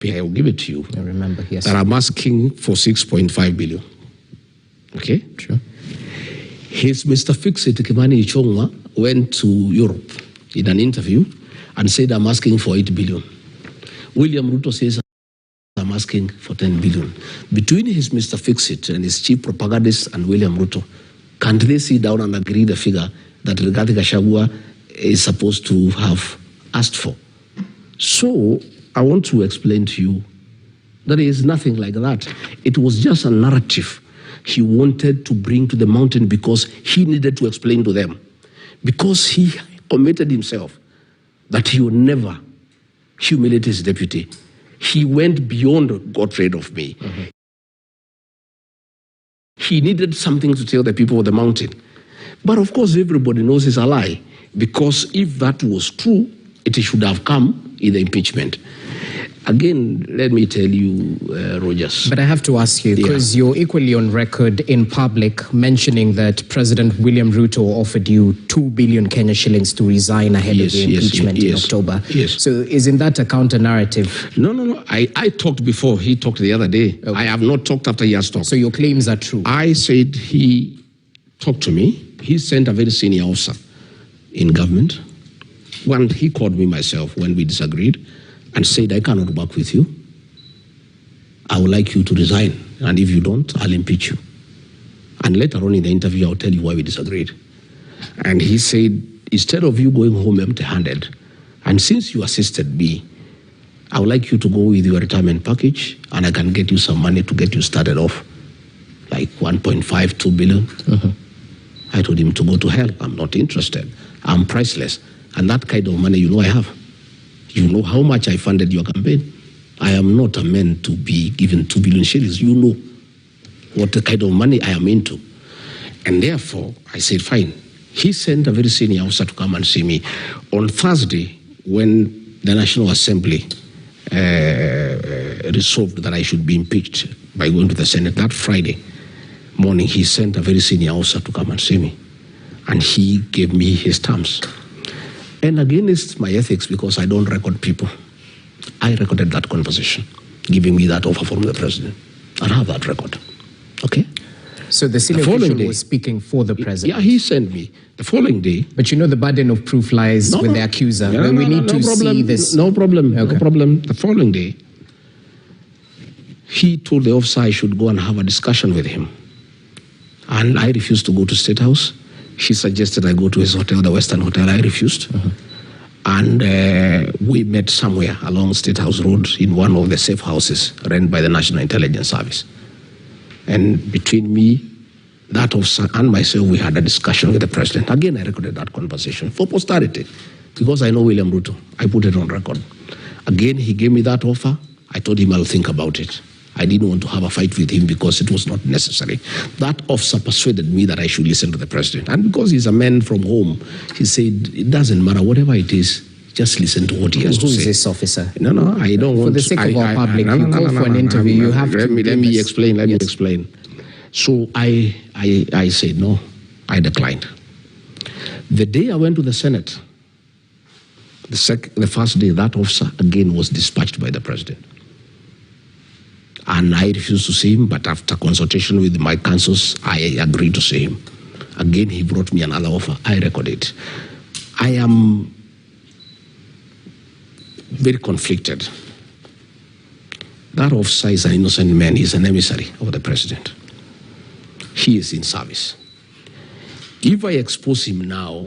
copy, I will give it to you. I remember, yes. That I'm asking for 6.5 billion. Okay? Sure. His Mr. Fix-It Kimani Ichong'wa went to Europe in an interview and said, I'm asking for 8 billion. William Ruto says, I'm asking for 10 billion. Between his Mr. Fix-It and his chief propagandist and William Ruto, can't they sit down and agree the figure that Rigathi Gachagua is supposed to have asked for? So I want to explain to you that there is nothing like that. It was just a narrative he wanted to bring to the mountain because he needed to explain to them. Because he committed himself that he would never humiliate his deputy. He went beyond got rid of me. Mm-hmm. He needed something to tell the people of the mountain. But of course, everybody knows it's a lie. Because if that was true, it should have come in the impeachment. Again, let me tell you, Rogers. But I have to ask you, because you're equally on record in public mentioning that President William Ruto offered you 2 billion Kenya shillings to resign ahead of the impeachment in October. Yes. So isn't that a counter-narrative? No. I talked before. He talked the other day. Okay. I have not talked after he has talked. So your claims are true? I said he talked to me. He sent a very senior officer in government. When he called me myself when we disagreed, and said, I cannot work with you. I would like you to resign. And if you don't, I'll impeach you. And later on in the interview, I'll tell you why we disagreed. And he said, instead of you going home empty-handed, and since you assisted me, I would like you to go with your retirement package, and I can get you some money to get you started off, like 1.5, 2 billion. Mm-hmm. I told him to go to hell. I'm not interested. I'm priceless. And that kind of money, I have. You know how much I funded your campaign. I am not a man to be given 2 billion shillings. You know what the kind of money I am into. And therefore, I said, fine. He sent a very senior officer to come and see me. On Thursday, when the National Assembly resolved that I should be impeached by going to the Senate, that Friday morning, he sent a very senior officer to come and see me. And he gave me his terms. And again, it's my ethics because I don't record people. I recorded that conversation, giving me that offer from the president. I have that record. Okay? So the senior official was speaking for the president? Yeah, he sent me. The following day... But the burden of proof lies with the accuser. We need to see this. No problem. Okay. No problem. The following day, he told the officer I should go and have a discussion with him. And I refused to go to State House. He suggested I go to his hotel, the Western Hotel. I refused. Uh-huh. And we met somewhere along State House Road in one of the safe houses run by the National Intelligence Service. And between me, that officer, and myself, we had a discussion with the president. Again, I recorded that conversation for posterity because I know William Ruto. I put it on record. Again, he gave me that offer. I told him I'll think about it. I didn't want to have a fight with him because it was not necessary. That officer persuaded me that I should listen to the president. And because he's a man from home, he said, it doesn't matter, whatever it is, just listen to what he has to say. Who is this officer? No, I don't want to. For the sake of our public, you go for an interview, you have to... Let me explain. So I said, no, I declined. The day I went to the Senate, the first day, that officer again was dispatched by the president. And I refused to see him, but after consultation with my counsels, I agreed to see him. Again, he brought me another offer. I recorded. I am very conflicted. That officer is an innocent man. He's an emissary of the president. He is in service. If I expose him now,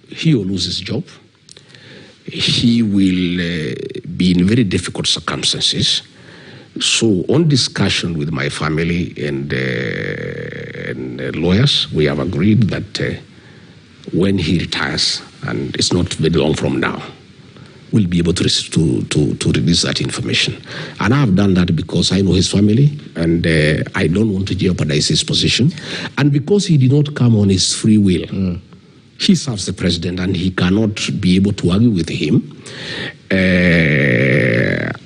he will lose his job. He will be in very difficult circumstances. So on discussion with my family and lawyers, we have agreed that when he retires, and it's not very long from now, we'll be able to release that information. And I have done that because I know his family and I don't want to jeopardize his position. And because he did not come on his free will, he serves the president and he cannot be able to argue with him.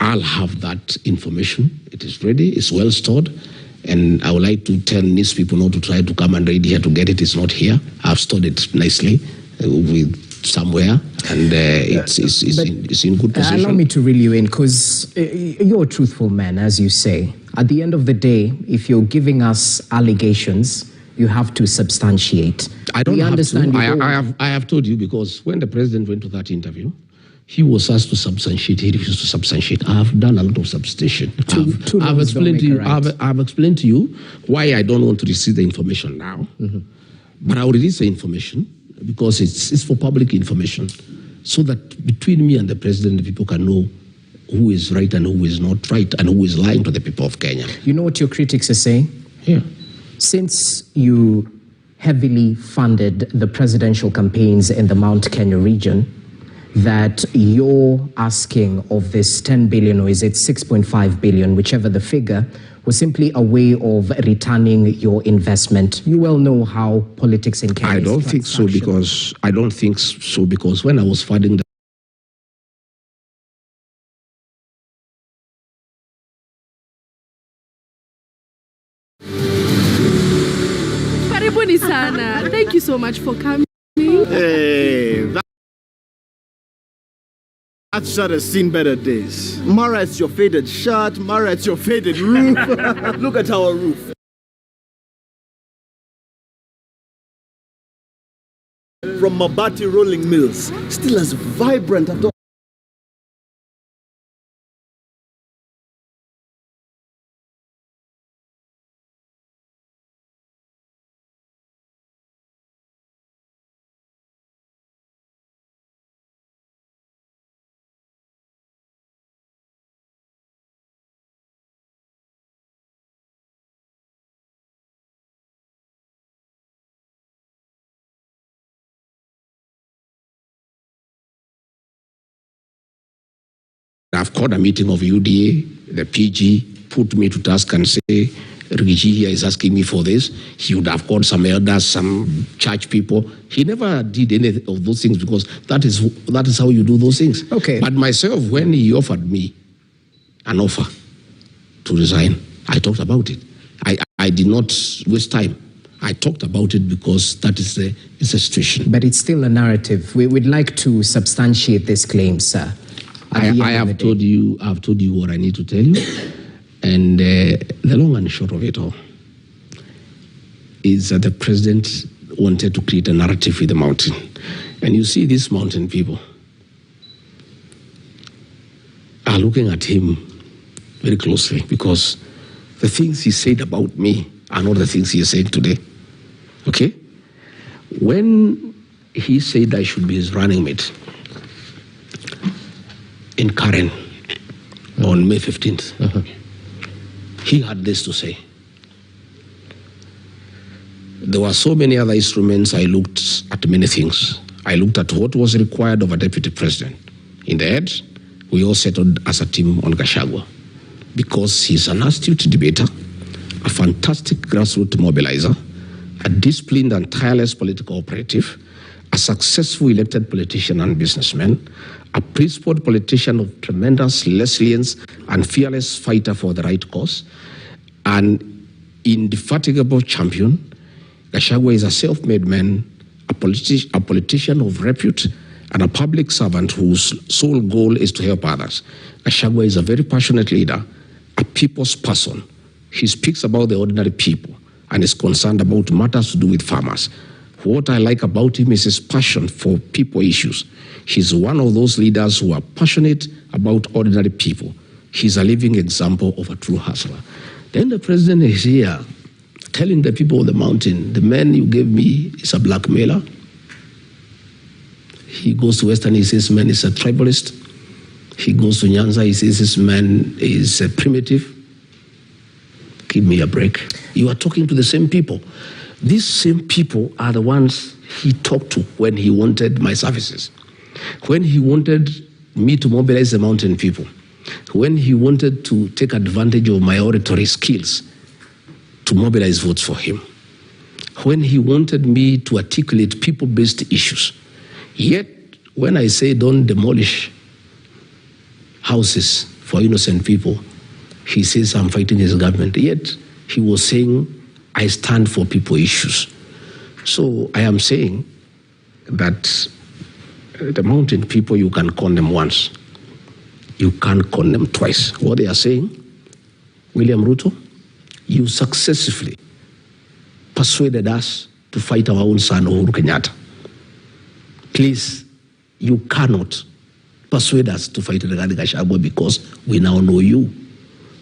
I'll have that information. It is ready, it's well stored. And I would like to tell these people not to try to come and read here to get it. It's not here. I've stored it nicely with somewhere, and it's in good position. Allow me to reel you in, because you're a truthful man, as you say. At the end of the day, if you're giving us allegations, you have to substantiate. I don't understand. I have told you, because when the president went to that interview, he was asked to substantiate. He refused to substantiate. I have done a lot of substantiation. I've explained to you why I don't want to receive the information now. But I will release the information because it's for public information, so that between me and the president, the people can know who is right and who is not right and who is lying to the people of Kenya. You know what your critics are saying? Yeah. Since you heavily funded the presidential campaigns in the Mount Kenya region, that you're asking of this 10 billion, or is it 6.5 billion, whichever the figure, was simply a way of returning your investment. You well know how politics in Kenya I don't think so, because when I was funding the Karibuni sana. Thank you so much for coming. Hey, that shirt has seen better days. Mara, it's your faded shirt. Mara, it's your faded roof. Look at our roof. From Mabati Rolling Mills, still as vibrant as I've called a meeting of UDA, the PG put me to task and say, Rigiji here is asking me for this. He would have called some elders, some church people. He never did any of those things, because that is how you do those things. Okay. But myself, when he offered me an offer to resign, I talked about it. I did not waste time. I talked about it because that is the situation. But it's still a narrative. We'd like to substantiate this claim, sir. I have told you what I need to tell you, and the long and short of it all is that the president wanted to create a narrative with the mountain. And you see, these mountain people are looking at him very closely, because the things he said about me are not the things he is saying today. Okay? When he said I should be his running mate in Karen on May 15th, he had this to say. There were so many other instruments. I looked at many things. I looked at what was required of a deputy president. In the end, we all settled as a team on Gachagua, because he's an astute debater, a fantastic grassroots mobilizer, a disciplined and tireless political operative, a successful elected politician and businessman, a principled politician of tremendous resilience and fearless fighter for the right cause, an indefatigable champion. Gachagua is a self-made man, a politician of repute, and a public servant whose sole goal is to help others. Gachagua is a very passionate leader, a people's person. He speaks about the ordinary people and is concerned about matters to do with farmers. What I like about him is his passion for people issues. He's one of those leaders who are passionate about ordinary people. He's a living example of a true hustler. Then the president is here telling the people of the mountain, the man you gave me is a blackmailer. He goes to Western, he says, man is a tribalist. He goes to Nyanza, he says, this man is a primitive. Give me a break. You are talking to the same people. These same people are the ones he talked to when he wanted my services, when he wanted me to mobilize the mountain people, when he wanted to take advantage of my oratory skills to mobilize votes for him, when he wanted me to articulate people-based issues. Yet, when I say don't demolish houses for innocent people, he says I'm fighting his government. Yet, he was saying I stand for people issues. So I am saying that The mountain people, you can condemn once. You can't condemn twice. What they are saying, William Ruto, you successfully persuaded us to fight our own son, Uhuru Kenyatta. Please, you cannot persuade us to fight Rigathi Gachagua because we now know you.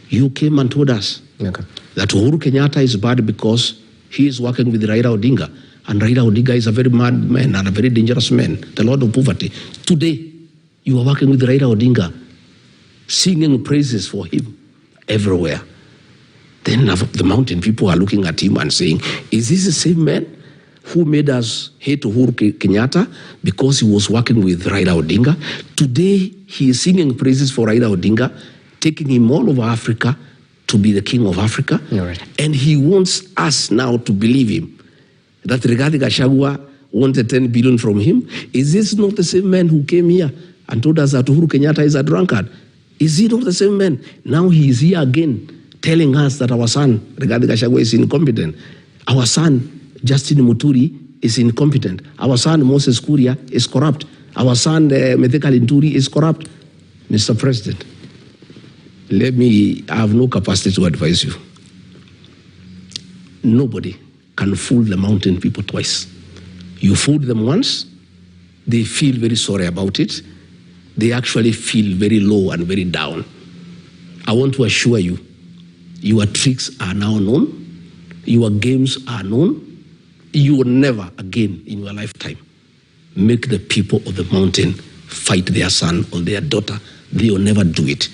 You came and told us that Uhuru Kenyatta is bad because he is working with Raila Odinga. And Raila Odinga is a very mad man and a very dangerous man, the Lord of Poverty. Today, you are working with Raila Odinga, singing praises for him everywhere. Then the mountain people are looking at him and saying, is this the same man who made us hate Uhuru Kenyatta because he was working with Raila Odinga? Today, he is singing praises for Raila Odinga, taking him all over Africa to be the king of Africa. Right. And he wants us now to believe him, that Rigathi Gachagua wanted 10 billion from him. Is this not the same man who came here and told us that Uhuru Kenyatta is a drunkard? Is he not the same man? Now he is here again, telling us that our son, Rigathi Gachagua, is incompetent. Our son, Justin Muturi, is incompetent. Our son, Moses Kuria, is corrupt. Our son, Methekal Nturi, is corrupt. Mr. President, I have no capacity to advise you. Nobody can fool the mountain people twice. You fooled them once, they feel very sorry about it. They actually feel very low and very down. I want to assure you, your tricks are now known, your games are known. You will never again in your lifetime make the people of the mountain fight their son or their daughter. They will never do it.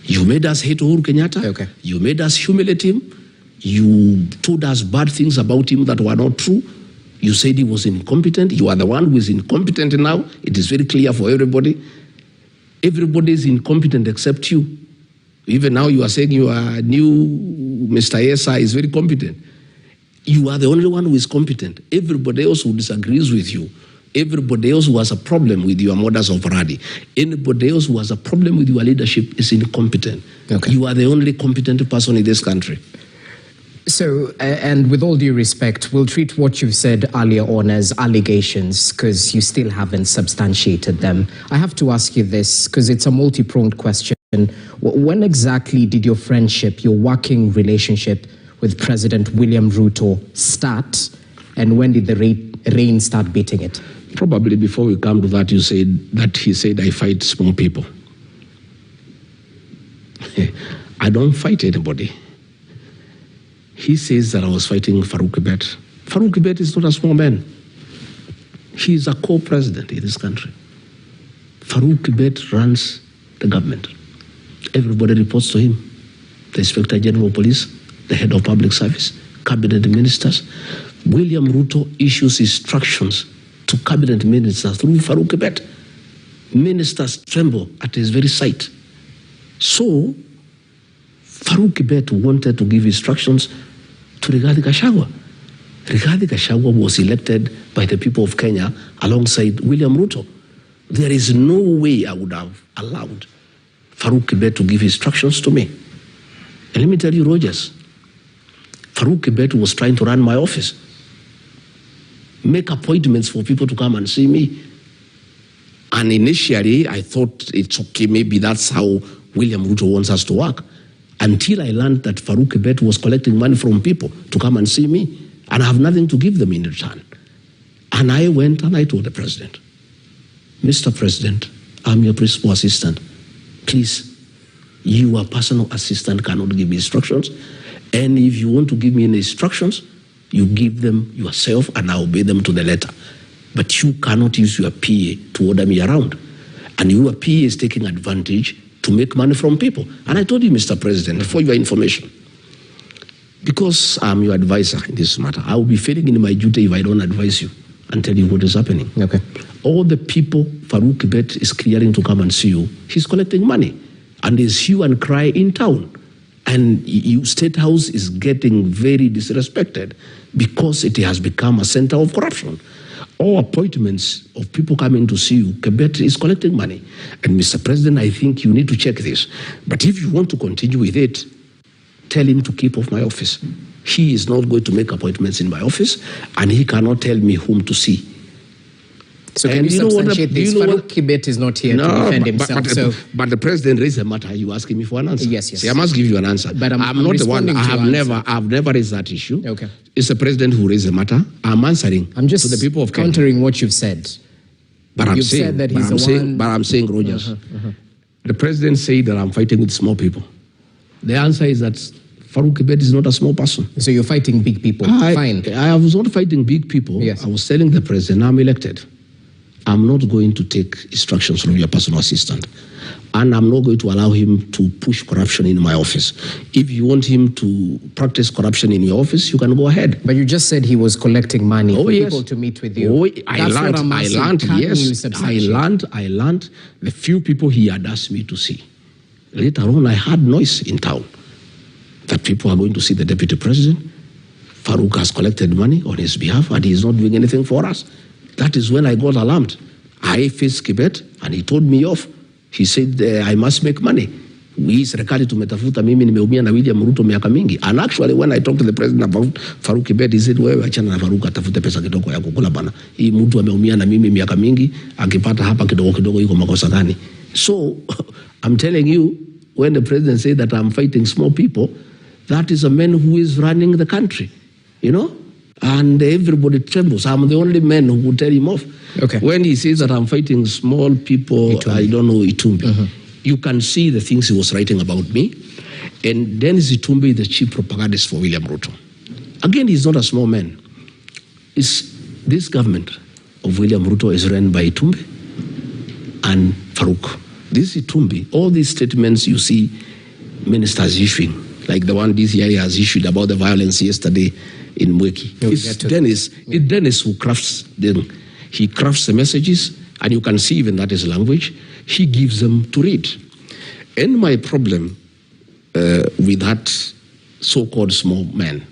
You made us hate Uhuru Kenyatta. Okay. You made us humiliate him. You told us bad things about him that were not true. You said he was incompetent. You are the one who is incompetent now. It is very clear for everybody. Everybody is incompetent except you. Even now you are saying your new Mr. Esa is very competent. You are the only one who is competent. Everybody else who disagrees with you, everybody else who has a problem with your modus operandi, anybody else who has a problem with your leadership is incompetent. Okay. You are the only competent person in this country. So, and with all due respect, we'll treat what you've said earlier on as allegations because you still haven't substantiated them. I have to ask you this because it's a multi-pronged question. When exactly did your friendship, your working relationship with President William Ruto start, and when did the rain start beating it? Probably before we come to that, you said that he said, I fight small people. I don't fight anybody. He says that I was fighting Farouk Kibet. Farouk Kibet is not a small man. He is a co-president in this country. Farouk Kibet runs the government. Everybody reports to him. The Inspector General of Police, the head of public service, cabinet ministers. William Ruto issues instructions to cabinet ministers through Farouk Kibet. Ministers tremble at his very sight. So, Farouk Kibet wanted to give instructions to Rigathi Gachagua. Rigathi Gachagua was elected by the people of Kenya alongside William Ruto. There is no way I would have allowed Farouk Kibet to give instructions to me. And let me tell you, Rogers, Farouk Kibet was trying to run my office, make appointments for people to come and see me. And initially, I thought it's okay, maybe that's how William Ruto wants us to work. Until I learned that Farouk Kibet was collecting money from people to come and see me, and I have nothing to give them in return. And I went and I told the president, Mr. President, I'm your principal assistant. Please, your personal assistant cannot give me instructions. And if you want to give me any instructions, you give them yourself and I obey them to the letter. But you cannot use your PA to order me around. And your PA is taking advantage to make money from people. And I told you, Mr. President, for your information, because I'm your advisor in this matter, I will be failing in my duty if I don't advise you and tell you what is happening. Okay. All the people Farouk Kibet is clearing to come and see you, he's collecting money. And there's hue and cry in town. And State House is getting very disrespected because it has become a center of corruption. All appointments of people coming to see you, Kibet is collecting money. And Mr. President, I think you need to check this. But if you want to continue with it, tell him to keep off my office. He is not going to make appointments in my office, and he cannot tell me whom to see. So can you substantiate this? Farouk Kibet is not here to defend himself. But the president raised a matter. You asking me for an answer? Yes. See, I must give you an answer. But I'm not the one. I've never raised that issue. Okay. It's the president who raised the matter. I'm answering. I'm just to the people of Kenya. countering what you've said. But I'm saying that he's but I'm saying, Rogers, the president said that I'm fighting with small people. The answer is that Farouk Kibet is not a small person. So you're fighting big people. Fine. I was not fighting big people. Yes. I was telling the president, I'm elected. I'm not going to take instructions from your personal assistant. And I'm not going to allow him to push corruption in my office. If you want him to practice corruption in your office, you can go ahead. But you just said he was collecting money for people to meet with you. I learned, the few people he had asked me to see. Later on, I heard noise in town that people are going to see the deputy president. Farouk has collected money on his behalf and he's not doing anything for us. That is when I got alarmed. I faced Kibet and he told me off. He said, I must make money. Serikali tumetafuta, mimi nimeumia na William Ruto miaka mingi. And actually, when I talked to the president about Farouk Kibet, he said, wewe achana na Farouk, atafute pesa kidogo ya kukula bana. Hii mtu ameumia na mimi miaka mingi, akipata hapa kidogo kidogo yuko makosa gani? So, I'm telling you, when the president said that I'm fighting small people, that is a man who is running the country, you know? And everybody trembles. I'm the only man who would tell him off. Okay. When he says that I'm fighting small people, I don't know Itumbi. You can see the things he was writing about me. And Dennis Itumbi, the chief propagandist for William Ruto. Again, he's not a small man. This government of William Ruto is run by Itumbi and Farouk. This Itumbi, all these statements you see ministers issuing, like the one DCI has issued about the violence yesterday in Mweki. It's Dennis who crafts them. He crafts the messages, and you can see even that is language. He gives them to read. And my problem with that so-called small man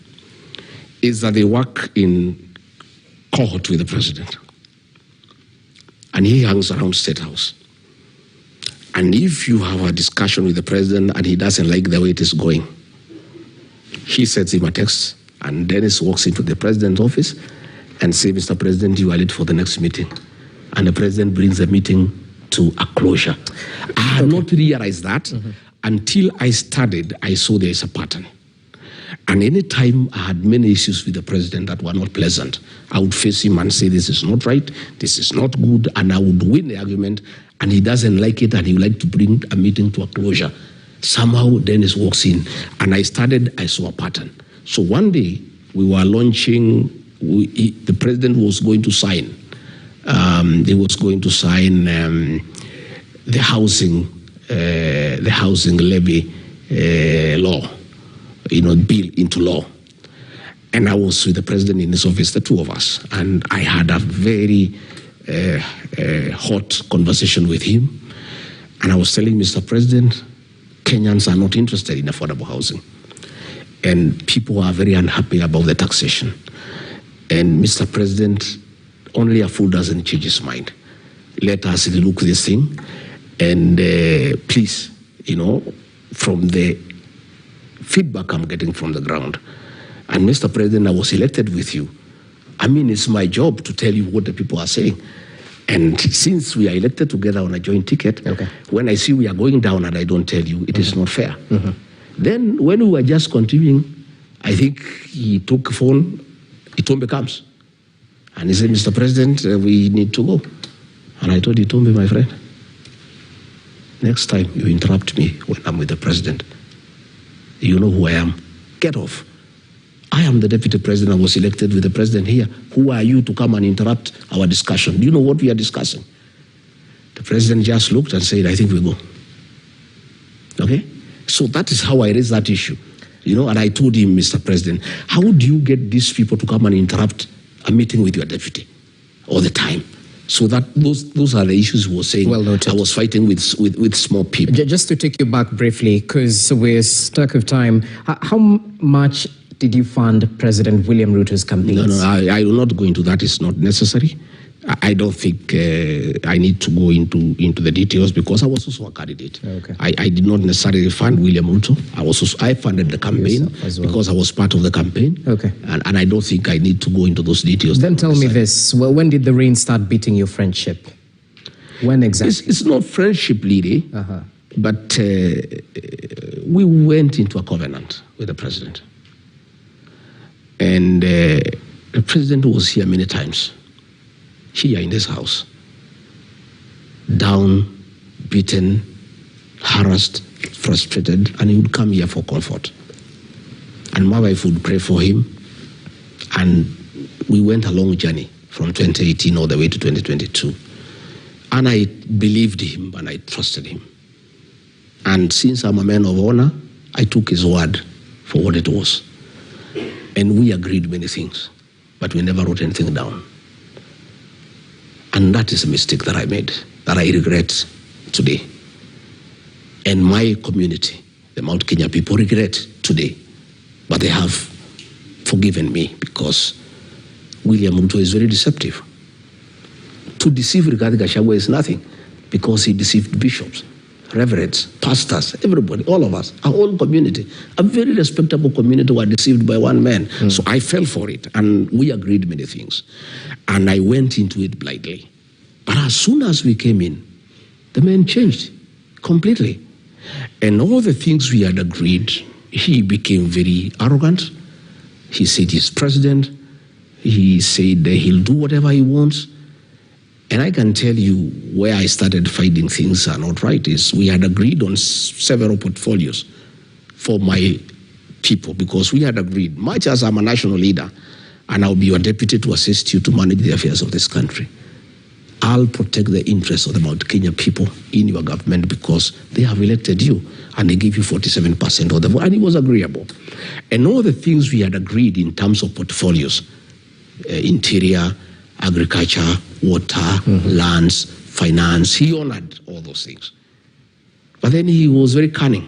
is that they work in cohort with the president. And he hangs around State House. And if you have a discussion with the president and he doesn't like the way it is going, he sends him a text, and Dennis walks into the president's office and says, Mr. President, you are late for the next meeting. And the president brings the meeting to a closure. I had not realized that until I studied, I saw there is a pattern. And any time I had many issues with the president that were not pleasant, I would face him and say, this is not right, this is not good, and I would win the argument, and he doesn't like it, and he would like to bring a meeting to a closure. Somehow Dennis walks in, and I saw a pattern. So one day, we were launching, the president was going to sign, he was going to sign the housing levy law, bill into law. And I was with the president in his office, the two of us, and I had a very hot conversation with him. And I was telling Mr. President, Kenyans are not interested in affordable housing. And people are very unhappy about the taxation. And Mr. President, only a fool doesn't change his mind. Let us look this thing. And please, from the feedback I'm getting from the ground, and Mr. President, I was elected with you. I mean, it's my job to tell you what the people are saying. And since we are elected together on a joint ticket, when I see we are going down and I don't tell you, it is not fair. Then when we were just continuing, I think he took a phone, Itumbi comes. And he said, Mr. President, we need to go. And I told Itumbi, my friend, next time you interrupt me when I'm with the president, you know who I am. Get off. I am the deputy president. I was elected with the president here. Who are you to come and interrupt our discussion? Do you know what we are discussing? The president just looked and said, I think we go. Okay? So that is how I raised that issue. And I told him, Mr. President, how do you get these people to come and interrupt a meeting with your deputy all the time? So that those are the issues we were saying. Well noted. I was fighting with small people. Just to take you back briefly, because we're stuck of time, how much did you fund President William Ruto's campaigns? No, I will not go into that. It's not necessary. I don't think I need to go into the details because I was also a candidate. Okay. I did not necessarily fund William Ruto. I funded the campaign as well, because I was part of the campaign. Okay. And I don't think I need to go into those details. Then tell me this. Well, when did the rain start beating your friendship? When exactly? It's not friendship, Lily, but we went into a covenant with the president. And the president was here many times, here in this house, down, beaten, harassed, frustrated, and he would come here for comfort. And my wife would pray for him, and we went a long journey from 2018 all the way to 2022. And I believed him and I trusted him. And since I'm a man of honor, I took his word for what it was. And we agreed many things, but we never wrote anything down. And that is a mistake that I made, that I regret today. And my community, the Mount Kenya people, regret today. But they have forgiven me because William Ruto is very deceptive. To deceive Rigathi Gachagua is nothing because he deceived bishops, reverends, pastors, everybody, all of us, our whole community. A very respectable community were deceived by one man. So I fell for it, and we agreed many things. And I went into it blindly. But as soon as we came in, the man changed completely. And all the things we had agreed, he became very arrogant. He said he's president. He said that he'll do whatever he wants. And I can tell you where I started finding things are not right is we had agreed on several portfolios for my people because we had agreed, much as I'm a national leader and I'll be your deputy to assist you to manage the affairs of this country, I'll protect the interests of the Mount Kenya people in your government because they have elected you and they give you 47% of the vote. And it was agreeable. And all the things we had agreed in terms of portfolios, interior, agriculture, water, lands, finance, he honored all those things. But then he was very cunning.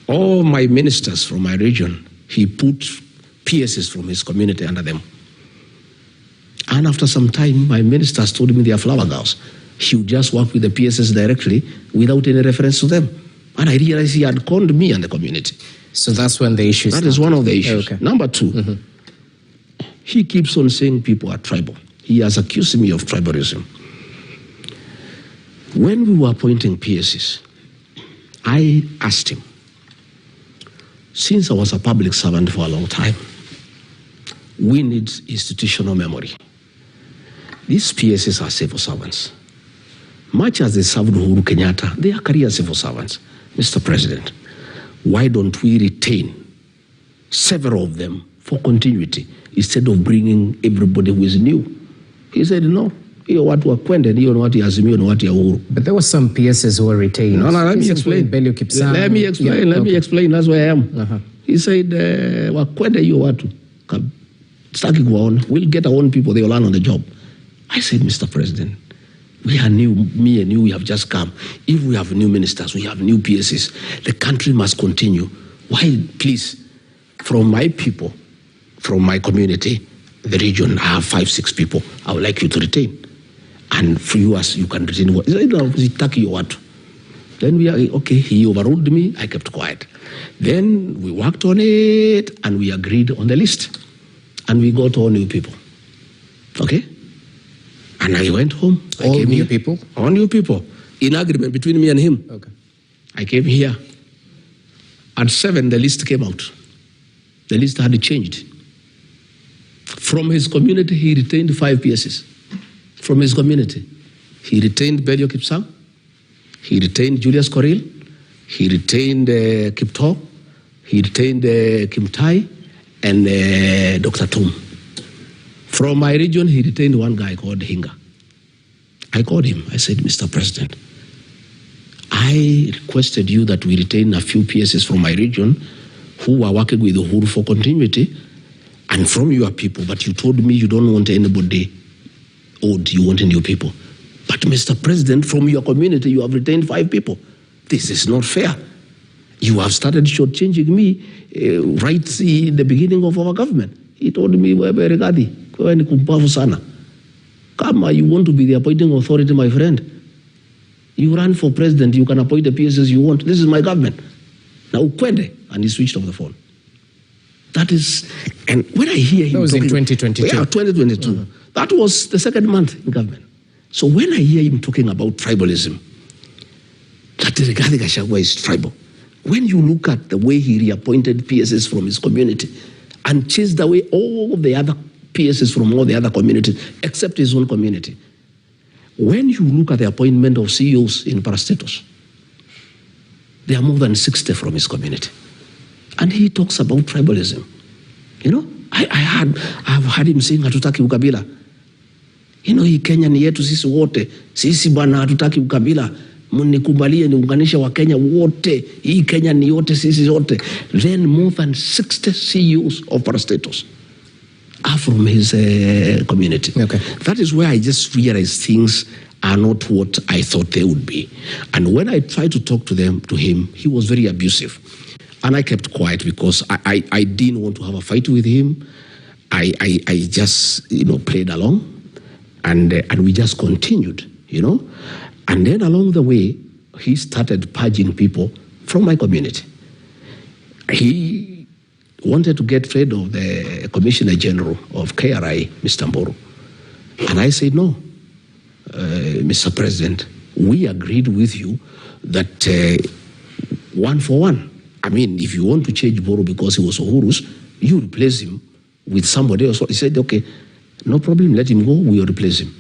All my ministers from my region, he put PSs from his community under them. And after some time, my ministers told me they are flower girls. He would just work with the PSs directly without any reference to them. And I realized he had conned me and the community. So that's when the issue started. That is one of the issues. Okay. Number two, he keeps on saying people are tribal. He has accused me of tribalism. When we were appointing PSs, I asked him, since I was a public servant for a long time, we need institutional memory. These PSs are civil servants. Much as they served Uhuru Kenyatta, they are career civil servants. Mr. President, why don't we retain several of them for continuity instead of bringing everybody who is new? He said, no, hiyo watu wa kwende, hiyo ni watu ya Azimio, ni watu ya Uhuru. But there were some PSs who were retained. No, let me explain. Let me explain, that's where I am. He said, wa kwende hiyo watu, sitaki kuwaona. We'll get our own people, they will learn on the job. I said, Mr. President, we are new, me and you, we have just come. If we have new ministers, we have new PSs, the country must continue. Why, please, from my people, from my community, the region, I have 5-6 people I would like you to retain. And for you, as you can retain what? Then we are, okay, he overruled me, I kept quiet. Then we worked on it and we agreed on the list. And we got all new people. Okay? And I went home. All new people? All new people. In agreement between me and him. Okay. I came here. At 7, the list came out. The list had changed. From his community, he retained 5 PSs. From his community. He retained Belio Kipsang. He retained Julius Koril. He retained Kipto. He retained Kimtai and Dr. Tum. From my region, he retained one guy called Hinga. I called him. I said, Mr. President, I requested you that we retain a few PSs from my region who are working with Uhuru for continuity and from your people, but you told me you don't want anybody old, you want new people. But Mr. President, from your community, you have retained 5 people. This is not fair. You have started shortchanging me right in the beginning of our government. He told me, wewe Rigathi, wewe ni kumbavu sana. Kama you want to be the appointing authority, my friend, you run for president, you can appoint the PSs you want. This is my government. Now, Kwende, and he switched off the phone. That is, and when I hear him that was talking, in 2022. Yeah, 2022. That was the second month in government. So when I hear him talking about tribalism, that Rigathi Gachagua is tribal. When you look at the way he reappointed PSs from his community and chased away all the other PSs from all the other communities except his own community. When you look at the appointment of CEOs in parastatus, there are more than 60 from his community. And he talks about tribalism. You know, I've heard him saying hatutaki ukabila. You know, hii Kenya ni yetu sisi wote. Sisi bwana hatutaki ukabila. Munikubalie niunganishe wa Kenya wote. Hii Kenya ni yote sisi wote. Then more than 60 CEOs of parastatus are from his community. Okay. That is where I just realized things are not what I thought they would be. And when I tried to talk to him, he was very abusive. And I kept quiet because I didn't want to have a fight with him. I just, played along. And we just continued, And then along the way, he started purging people from my community. He wanted to get rid of the Commissioner General of KRI, Mr. Mburu. And I said, no, Mr. President, we agreed with you that 1 for 1. I mean, if you want to change Mburu because he was Uhuru's, you replace him with somebody else. He said, okay, no problem, let him go, we'll replace him.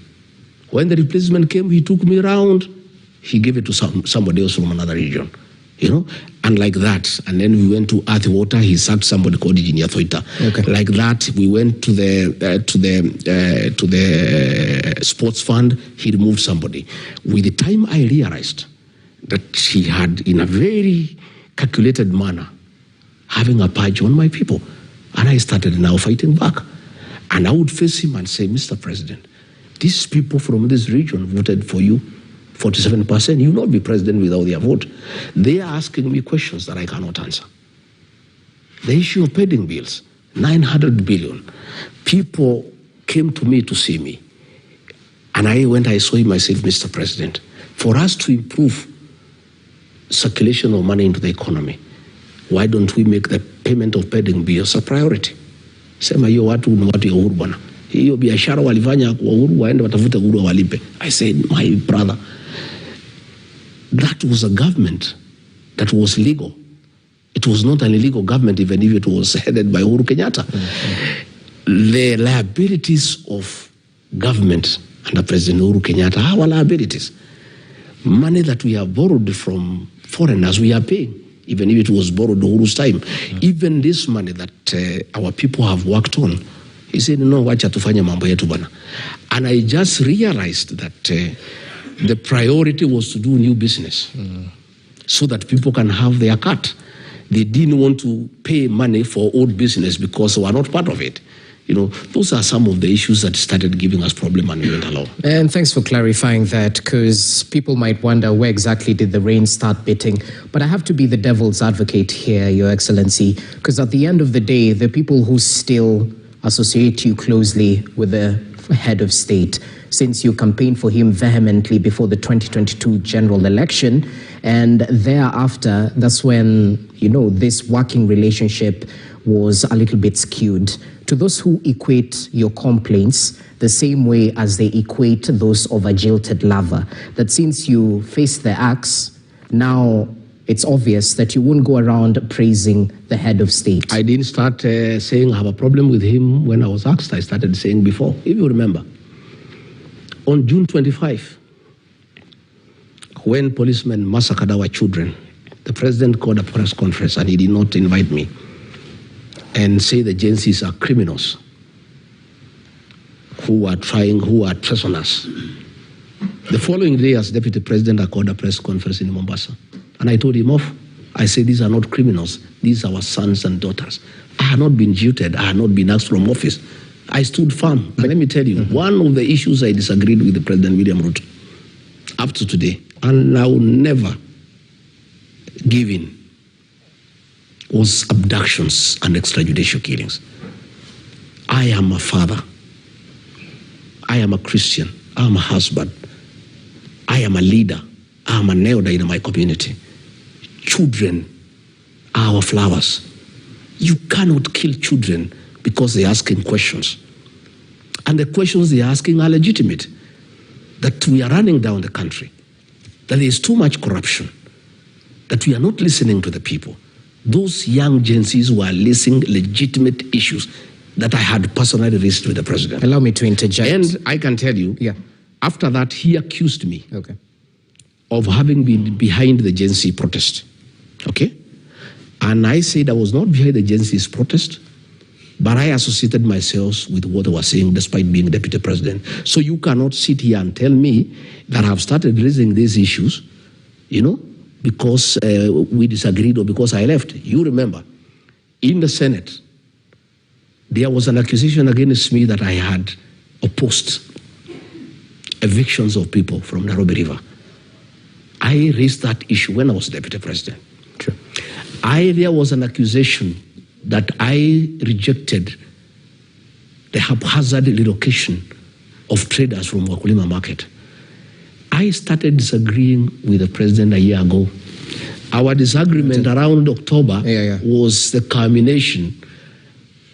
When the replacement came, he took me around, he gave it to somebody else from another region, and like that. And then we went to Earth Water, he sacked somebody called Engineer Thoita. Okay. Like that, we went to the sports fund, he removed somebody. With the time I realized that he had, in a very calculated manner, having a purge on my people. And I started now fighting back. And I would face him and say, Mr. President, these people from this region voted for you, 47%. You will not be president without their vote. They are asking me questions that I cannot answer. The issue of pending bills, 900 billion. People came to me to see me. And I saw him, I said, Mr. President, for us to improve circulation of money into the economy, why don't we make the payment of pending bills a priority? Sema hiyo watu ni watu ya uhuru bwana. Hiyo biashara walifanya kwa uhuru waende watafute uhuru walipe. I said, my brother, that was a government that was legal. It was not an illegal government even if it was headed by Uhuru Kenyatta. Mm-hmm. The liabilities of government under President Uhuru Kenyatta are our liabilities. Money that we have borrowed from foreigners, we are paying, even if it was borrowed Uhuru's time. Mm-hmm. Even this money that our people have worked on, he said, no, wacha tufanye mambo yetu bana. And I just realized that the priority was to do new business so that people can have their cut. They didn't want to pay money for old business because they were not part of it. Those are some of the issues that started giving us problem and we went along. And thanks for clarifying that, because people might wonder where exactly did the rain start beating. But I have to be the devil's advocate here, Your Excellency, because at the end of the day, the people who still associate you closely with the head of state, since you campaigned for him vehemently before the 2022 general election, and thereafter, that's when, this working relationship was a little bit skewed. To those who equate your complaints the same way as they equate those of a jilted lover, that since you faced the axe, now it's obvious that you won't go around praising the head of state. I didn't start saying I have a problem with him when I was asked. I started saying before, if you remember, on June 25, when policemen massacred our children, the president called a press conference and he did not invite me and say the agencies are criminals who are prisoners. The following day, as deputy president, I called a press conference in Mombasa. And I told him off. I said, these are not criminals. These are our sons and daughters. I have not been jilted. I have not been asked from office. I stood firm. But let me tell you, one of the issues I disagreed with the President William Ruto up to today, and I will never give in, was abductions and extrajudicial killings. I am a father. I am a Christian, I am a husband, I am a leader, I am an elder in my community. Children are our flowers. You cannot kill children because they're asking questions. And the questions they're asking are legitimate. That we are running down the country, that there is too much corruption, that we are not listening to the people. Those young Gen Zs were listening legitimate issues that I had personally raised with the president. Allow me to interject. And I can tell you, after that, he accused me of having been behind the Gen Z protest. Okay? And I said I was not behind the Gen Z's protest, but I associated myself with what I was saying despite being deputy president. So you cannot sit here and tell me that I've started raising these issues, because we disagreed or because I left. You remember, in the Senate, there was an accusation against me that I had opposed evictions of people from Nairobi River. I raised that issue when I was deputy president. True. There was an accusation that I rejected the haphazard relocation of traders from Wakulima Market. I started disagreeing with the president a year ago. Our disagreement around October was the culmination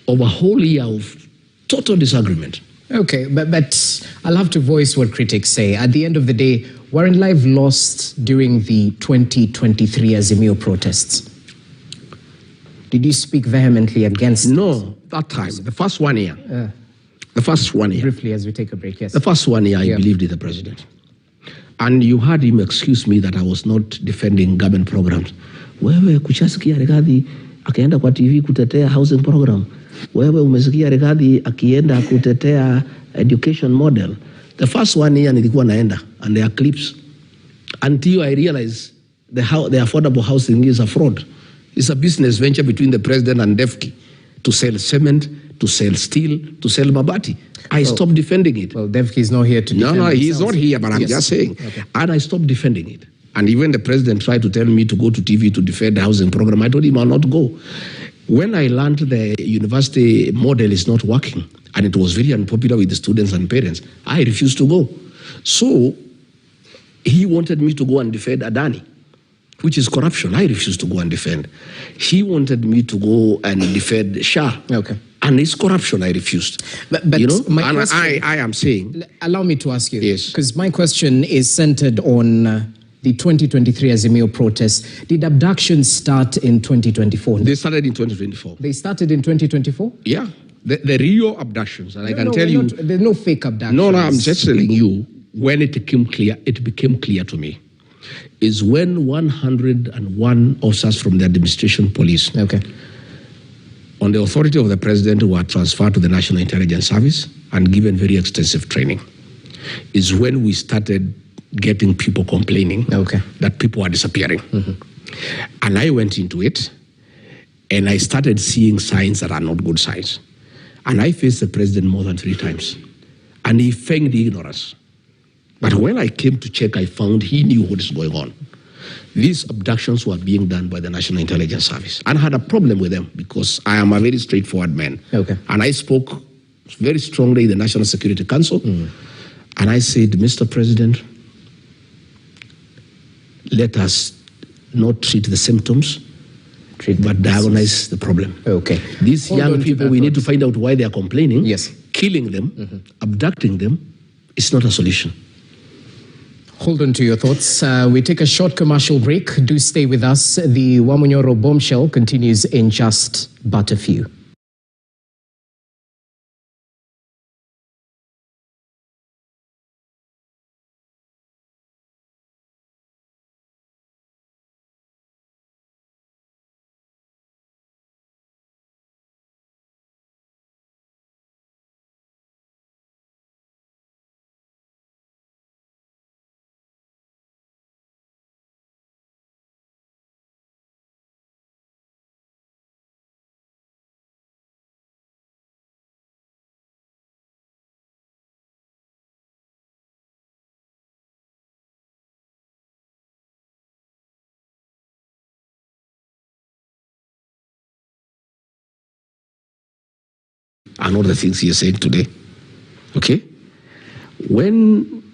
of a whole year of total disagreement. Okay, but I'll have to voice what critics say. At the end of the day, Warren Live lost during the 2023 Azimio protests. Did you speak vehemently against it? No, that time, the first 1 year. The first 1 year. Briefly, as we take a break, yes. The first 1 year, I believed in the president. And you heard him excuse me that I was not defending government programs. Wewe kuchasikia Rigathi akienda kwa TV kutetea housing program. Wewe umesikia Rigathi akienda kutetea education model. The first 1 year nilikuwa naenda, and there are clips. Until I realized the affordable housing is a fraud. It's a business venture between the president and DEFCI to sell cement, to sell steel, to sell mabati. I stopped defending it. Well, DEFCI is not here to defend No, he's not here, but I'm just saying. Okay. And I stopped defending it. And even the president tried to tell me to go to TV to defend the housing program. I told him I'll not go. When I learned the university model is not working, and it was very unpopular with the students and parents, I refused to go. So he wanted me to go and defend Adani, which is corruption. I refused to go and defend. He wanted me to go and defend Shah. Okay. And it's corruption. I refused. But my question, I am saying. Allow me to ask you. Yes. Because my question is centered on the 2023 Azimio protests. Did abductions start in 2024? They started in 2024. They started in 2024? Yeah. The real abductions. And I can tell you. There's no fake abductions. No, I'm just telling you, when it became clear to me, is when 101 officers from the administration police, on the authority of the president, were transferred to the National Intelligence Service and given very extensive training, is when we started getting people complaining that people are disappearing. And I went into it, and I started seeing signs that are not good signs. And I faced the president more than 3 times, and he feigned ignorance. But when I came to check, I found he knew what is going on. These abductions were being done by the National Intelligence Service. And I had a problem with them because I am a very straightforward man. And I spoke very strongly in the National Security Council. And I said, Mr. President, let us not treat the symptoms, but diagnose the problem. These young people, we need to find out why they are complaining. Killing them, abducting them, is not a solution. Hold on to your thoughts. We take a short commercial break. Do stay with us. The Wamunyoro bombshell continues in just but a few. And all the things he is saying today. Okay? When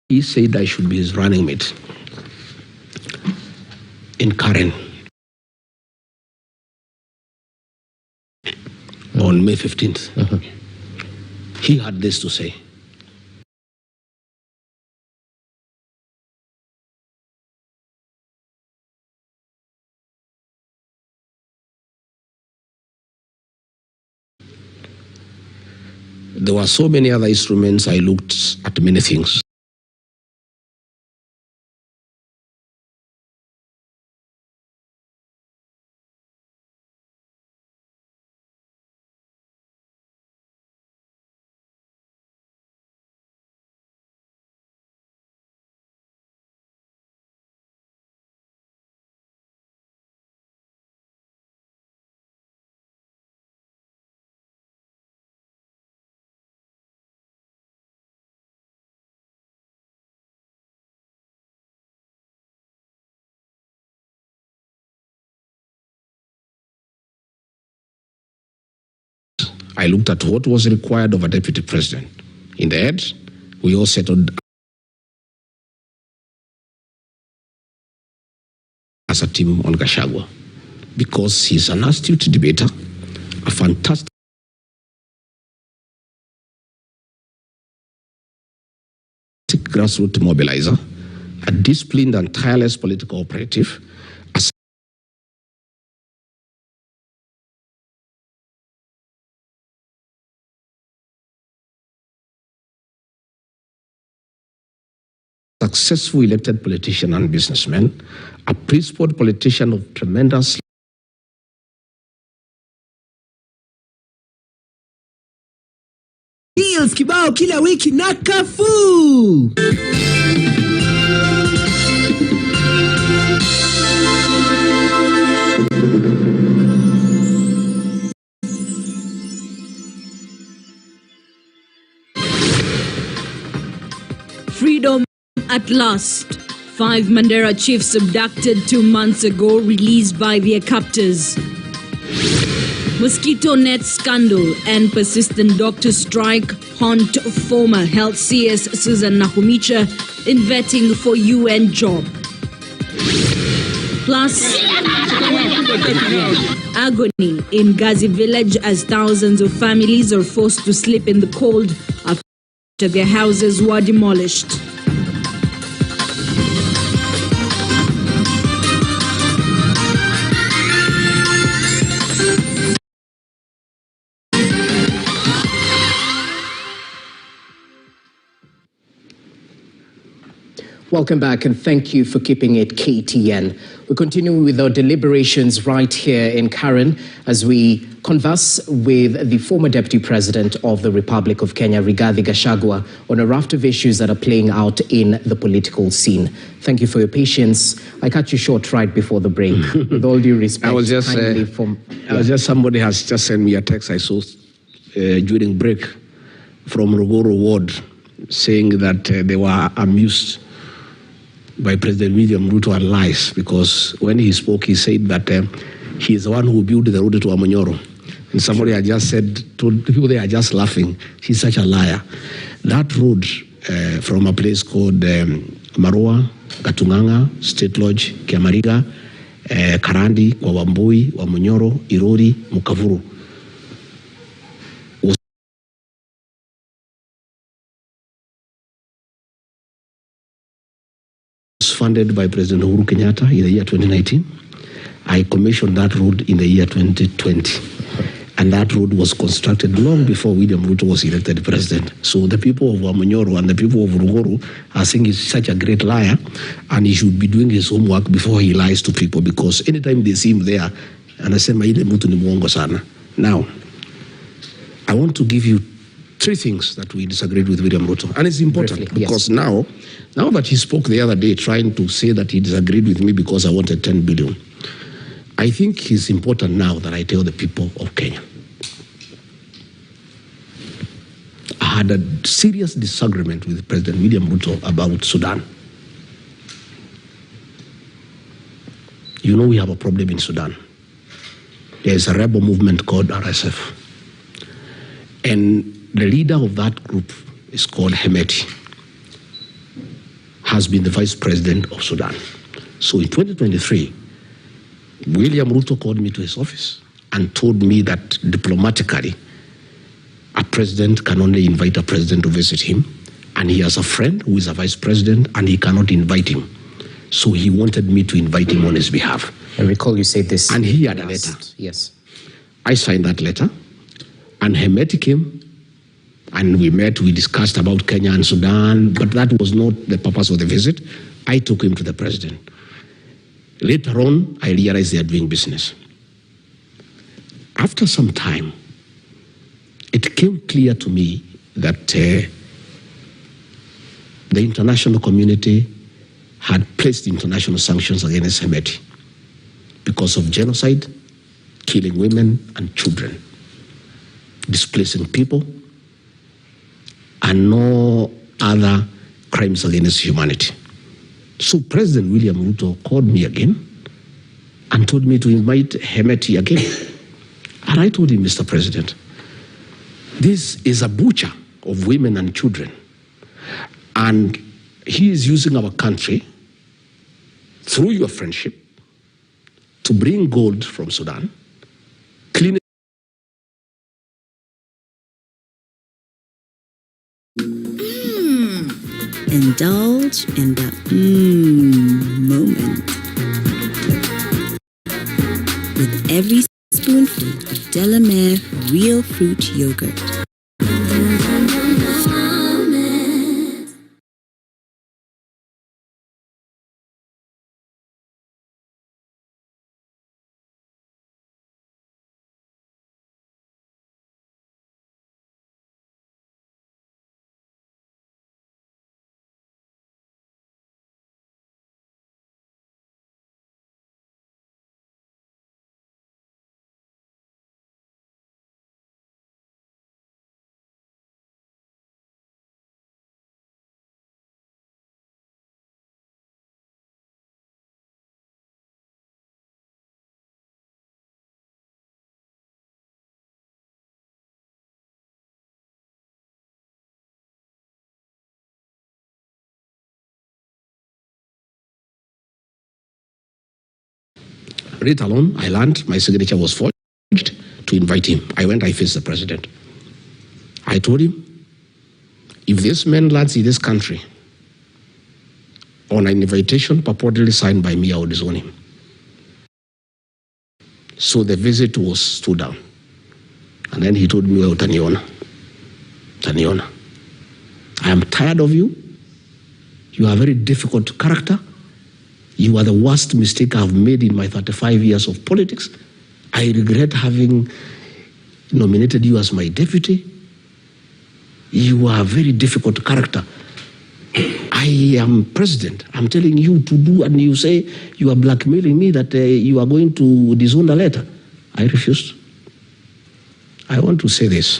he said I should be his running mate in Karen on May 15th. He had this to say. There were so many other instruments. I looked at many things. I looked at what was required of a deputy president. In the end, we all settled as a team on Gachagua because he's an astute debater, a fantastic grassroots mobilizer, a disciplined and tireless political operative, successful elected politician and businessman, a principled politician of tremendous deals kibao kila wiki na Carrefour. Freedom at last. 5 Mandera chiefs abducted 2 months ago, released by their captors. Mosquito net scandal and persistent doctor strike haunt former health CS Susan Nahumicha in vetting for UN job. Plus, agony in Gazi village as thousands of families are forced to sleep in the cold after their houses were demolished. Welcome back and thank you for keeping it KTN. We're continuing with our deliberations right here in Karen as we converse with the former Deputy President of the Republic of Kenya, Rigathi Gachagua, on a raft of issues that are playing out in the political scene. Thank you for your patience. I cut you short right before the break. With all due respect, somebody has just sent me a text I saw during break from Rogoro Ward saying that they were amused by President William Ruto and lies, because when he spoke, he said that he is the one who built the road to Amonyoro. And somebody had just said, to people, they are just laughing. He's such a liar. That road from a place called Marua, Gatunganga, State Lodge, Kiamariga, Karandi, Wawambui, Wamonyoro, Irori, Mukavuru, funded by President Uhuru Kenyatta in the year 2019. I commissioned that road in the year 2020. And that road was constructed long before William Ruto was elected president. So the people of Wamanyoro and the people of Ruguru are saying he's such a great liar, and he should be doing his homework before he lies to people, because anytime they see him there, anasema ile mtu ni mwongo sana. Now, I want to give you 3 things that we disagreed with William Ruto. And it's important because now that he spoke the other day trying to say that he disagreed with me because I wanted 10 billion, I think it's important now that I tell the people of Kenya. I had a serious disagreement with President William Ruto about Sudan. You know we have a problem in Sudan. There is a rebel movement called RSF. And the leader of that group is called Hemeti, has been the vice president of Sudan. So in 2023, William Ruto called me to his office and told me that diplomatically, a president can only invite a president to visit him, and he has a friend who is a vice president and he cannot invite him. So he wanted me to invite him on his behalf. I recall you said this. And he had a letter. Yes. I signed that letter, and Hemeti came, and we met, we discussed about Kenya and Sudan, but that was not the purpose of the visit. I took him to the president. Later on, I realized they are doing business. After some time, it came clear to me that the international community had placed international sanctions against Hemeti because of genocide, killing women and children, displacing people, and no other crimes against humanity. So President William Ruto called me again and told me to invite Hemeti again. And I told him, Mr. President, this is a butcher of women and children. And he is using our country, through your friendship, to bring gold from Sudan, clean it. Indulge in the moment with every spoonful of Delamere real fruit yogurt. Let alone, I learned my signature was forged to invite him. I went, I faced the president. I told him, if this man lands in this country on an invitation purportedly signed by me, I would disown him. So the visit was stood down. And then he told me, well, Taniona, I am tired of you. You are a very difficult character. You are the worst mistake I've made in my 35 years of politics. I regret having nominated you as my deputy. You are a very difficult character. I am president. I'm telling you to do, and you say you are blackmailing me that you are going to disown the letter. I refused. I want to say this.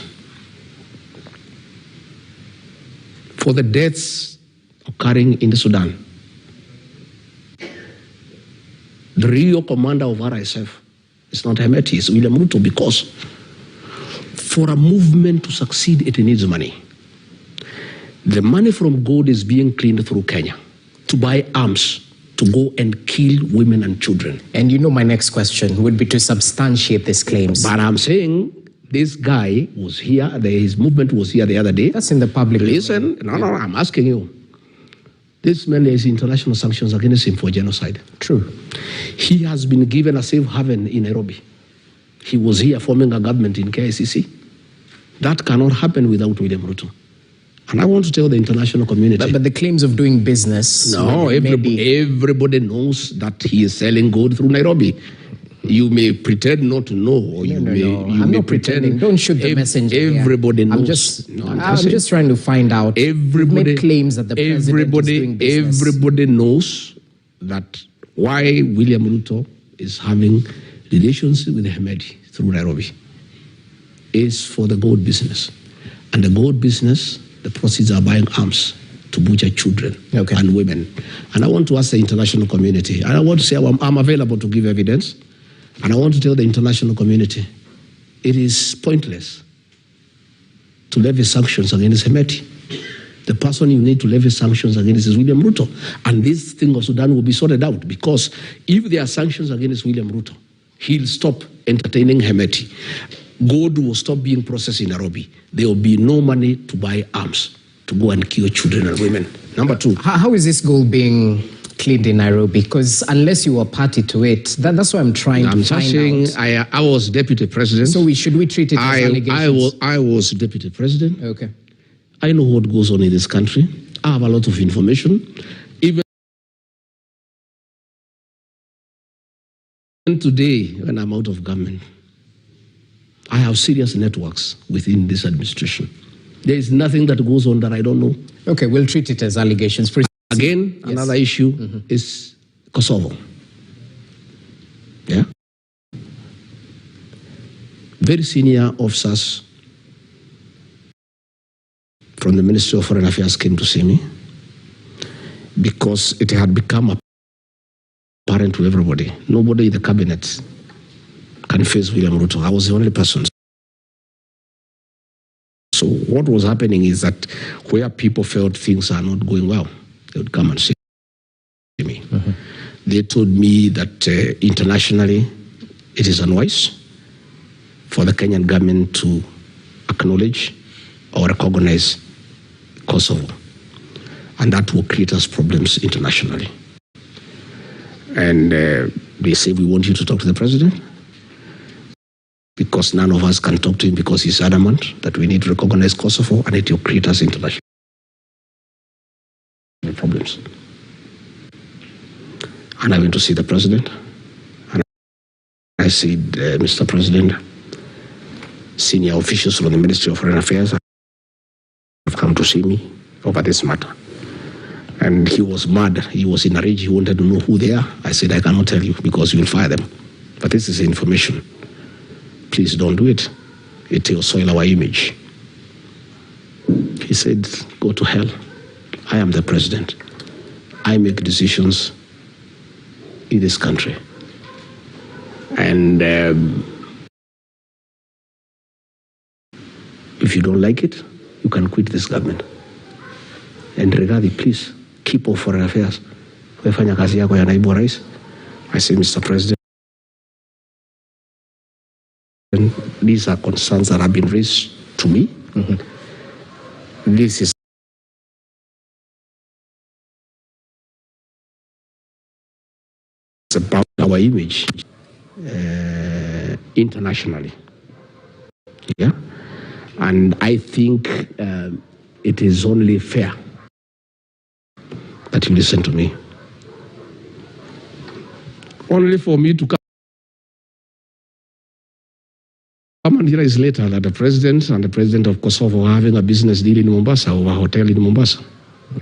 For the deaths occurring in the Sudan, the real commander of RSF is not Hemeti, it's William Ruto, because for a movement to succeed, it needs money. The money from gold is being cleaned through Kenya to buy arms to go and kill women and children. And you know my next question would be to substantiate these claims. But I'm saying this guy was here, his movement was here the other day. That's in the public. Listen, no, I'm asking you. This man has international sanctions against him for genocide. True. He has been given a safe haven in Nairobi. He was here forming a government in KICC. That cannot happen without William Ruto. And I want to tell the international community. But the claims of doing business. No, everybody knows that he is selling gold through Nairobi. You may pretend not to know, or I'm not pretending. Don't shoot the messenger. Everybody knows. I'm just trying to find out. Everybody made claims that the president is doing business. Everybody knows that why William Ruto is having relations with Hemedi through Nairobi is for the gold business. And the gold business, the proceeds are buying arms to butcher children and women. And I want to ask the international community, and I want to say I'm available to give evidence, and I want to tell the international community, it is pointless to levy sanctions against Hemedi. The person you need to levy sanctions against is William Ruto. And this thing of Sudan will be sorted out, because if there are sanctions against William Ruto, he'll stop entertaining Hemedi. Gold will stop being processed in Nairobi. There will be no money to buy arms to go and kill children and women. Number two. How is this gold being cleaned in Nairobi? Because unless you were party to it, that's what I'm trying to find out. I was deputy president. So should we treat it as allegations? I was deputy president. Okay. I know what goes on in this country. I have a lot of information. Even today, when I'm out of government, I have serious networks within this administration. There is nothing that goes on that I don't know. Okay, we'll treat it as allegations. Again, another issue is Kosovo. Yeah? Very senior officers from the Ministry of Foreign Affairs came to see me because it had become apparent to everybody. Nobody in the cabinet can face William Ruto. I was the only person. So what was happening is that where people felt things are not going well, they would come and see me. They told me that internationally it is unwise for the Kenyan government to acknowledge or recognize Kosovo. And that will create us problems internationally. And they say, we want you to talk to the president, because none of us can talk to him because he's adamant that we need to recognize Kosovo, and it will create us international problems. And I went to see the president, and I said, Mr. President, senior officials from the Ministry of Foreign Affairs have come to see me over this matter. And he was mad. He was in a rage. He wanted to know who they are. I said, I cannot tell you because you will fire them. But this is information. Please don't do it. It will soil our image. He said, go to hell. I am the president. I make decisions in this country. And if you don't like it, you can quit this government. And Regarding, please, keep off foreign affairs. Wefanya kazi yako ya naibu rais. I say, Mr. President, these are concerns that have been raised to me. This is about our image internationally. Yeah, and I think it is only fair that you listen to me. Only for me to come and hear is later that the president and the president of Kosovo are having a business deal in Mombasa, or a hotel in Mombasa.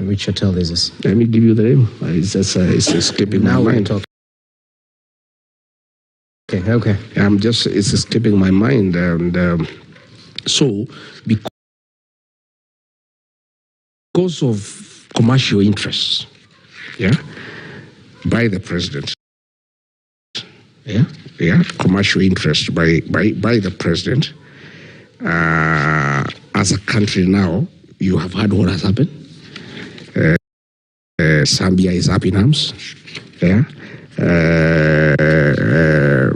Which hotel is this? Let me give you the name. It's escaping my mind. Okay. It's escaping my mind. And so, because of commercial interests, by the president, commercial interests by the president, as a country now, you have heard what has happened. Zambia is up in arms.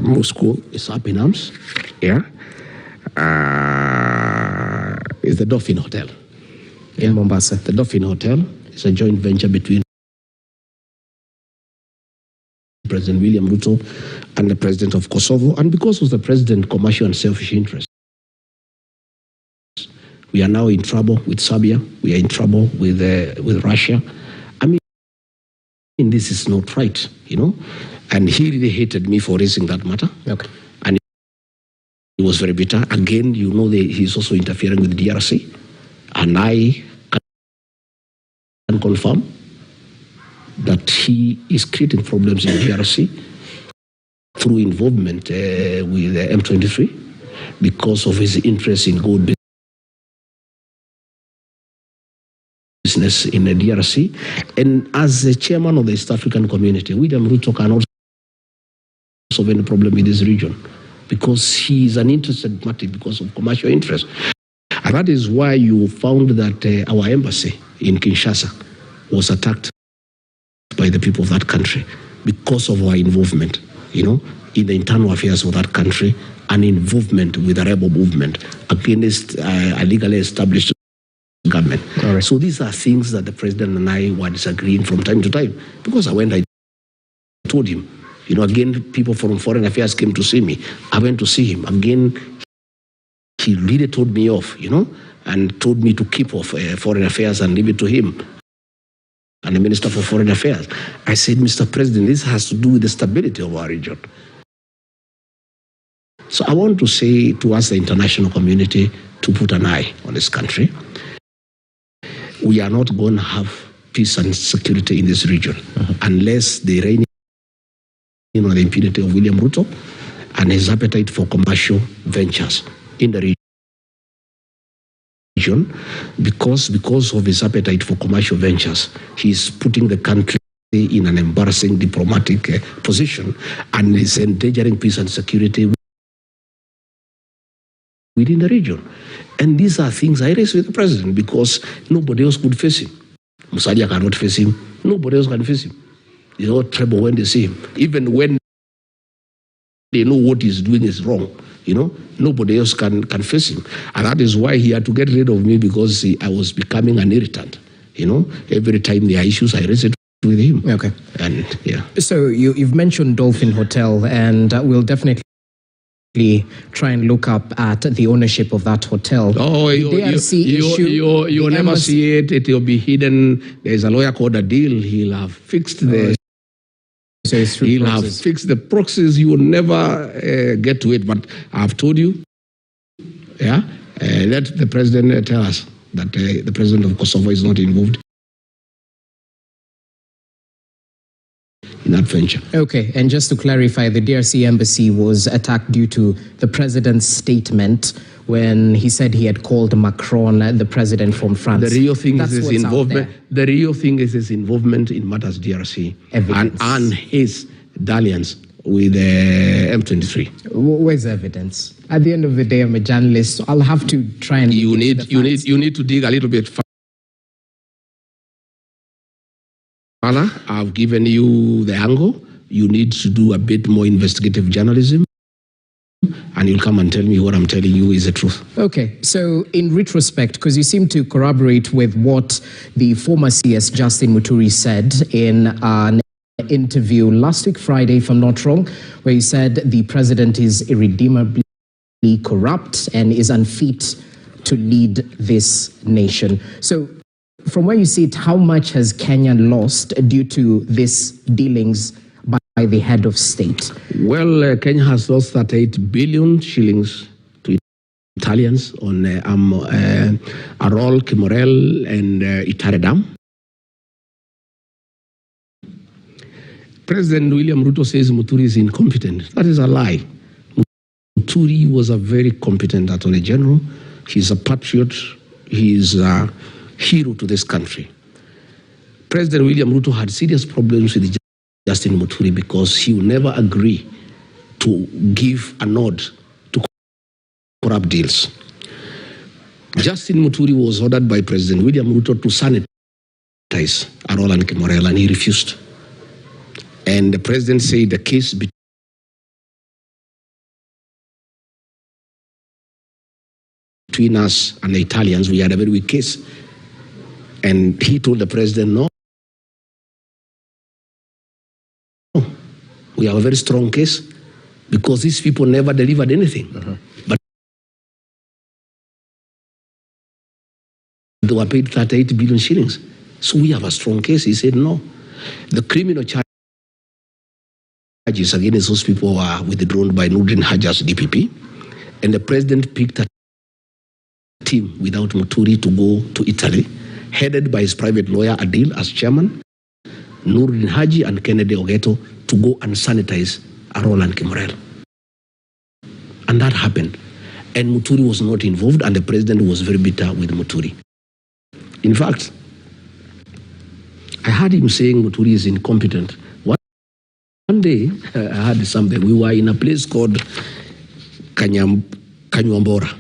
Moscow is up in arms. It's the Dolphin Hotel in Mombasa. The Dolphin Hotel is a joint venture between President William Ruto and the President of Kosovo, and because of the President's commercial and selfish interests. We are now in trouble with Serbia. We are in trouble with Russia. I mean, this is not right, you know. And he really hated me for raising that matter. Okay. And he was very bitter. Again, you know, he's also interfering with the DRC. And I can confirm that he is creating problems in the DRC through involvement with M23 because of his interest in gold business in the DRC. And as the chairman of the East African community, William Ruto can also solve any problem in this region because he is an interested party because of commercial interest. And that is why you found that our embassy in Kinshasa was attacked by the people of that country because of our involvement, you know, in the internal affairs of that country and involvement with the rebel movement against a legally established government. Right. So these are things that the president and I were disagreeing from time to time. Because I told him, you know, again, people from Foreign Affairs came to see me. I went to see him. Again, he really told me off, you know, and told me to keep off Foreign Affairs and leave it to him and the Minister for Foreign Affairs. I said, Mr. President, this has to do with the stability of our region. So I want to say to us, the international community, to put an eye on this country. We are not going to have peace and security in this region unless they rein in on the impunity of William Ruto and his appetite for commercial ventures in the region. Because of his appetite for commercial ventures, he's putting the country in an embarrassing diplomatic position and is endangering peace and security within the region. And these are things I raised with the president because nobody else could face him. Musalia cannot face him. Nobody else can face him. It's all trouble when they see him. Even when they know what he's doing is wrong, you know, nobody else can face him. And that is why he had to get rid of me because I was becoming an irritant. You know, every time there are issues, I raise it with him. Okay. And yeah. So you've mentioned Dolphin Hotel, and we'll definitely try and look up at the ownership of that hotel. Oh, you'll never see it. It will be hidden. There's a lawyer called Adil. He'll have fixed the fixed the proxies. You will never get to it. But I've told you, yeah, let the president tell us that the president of Kosovo is not involved in that venture. Okay, and just to clarify, the DRC embassy was attacked due to the president's statement when he said he had called Macron the president from France. The real thing is his involvement. The real thing is his involvement in matters DRC and his dalliance with M23. Where's the evidence? At the end of the day, I'm a journalist, so I'll have to try and. You need to dig a little bit further. I've given you the angle. You need to do a bit more investigative journalism, and you'll come and tell me what I'm telling you is the truth. Okay, so in retrospect, because you seem to corroborate with what the former CS Justin Muturi said in an interview last week Friday, if I'm not wrong, where he said the president is irredeemably corrupt and is unfit to lead this nation. So from where you see it, how much has Kenya lost due to these dealings by the head of state? Well, Kenya has lost 38 billion shillings to Italians on Arol, Kimorel, and Itare Dam. President William Ruto says Muturi is incompetent. That is a lie. Muturi was a very competent attorney general. He's a patriot. He is a hero to this country. President William Ruto had serious problems with Justin Muturi because he will never agree to give a nod to corrupt deals. Justin Muturi was ordered by President William Ruto to sanitize Arol and Kimorel, and he refused. And the president said the case between us and the Italians, we had a very weak case. And he told the president, no, We have a very strong case because these people never delivered anything. But they were paid 38 billion shillings. So we have a strong case. He said no. The criminal charges against those people were withdrawn by Nuruddin Haja's DPP, and the president picked a team without Muturi to go to Italy, headed by his private lawyer Adil as chairman, Nuruddin Haji and Kennedy Ogeto to go and sanitize Arol and Kimrel. And that happened. And Muturi was not involved, and the president was very bitter with Muturi. In fact, I heard him saying Muturi is incompetent. One day, I heard something. We were in a place called Kanyuambora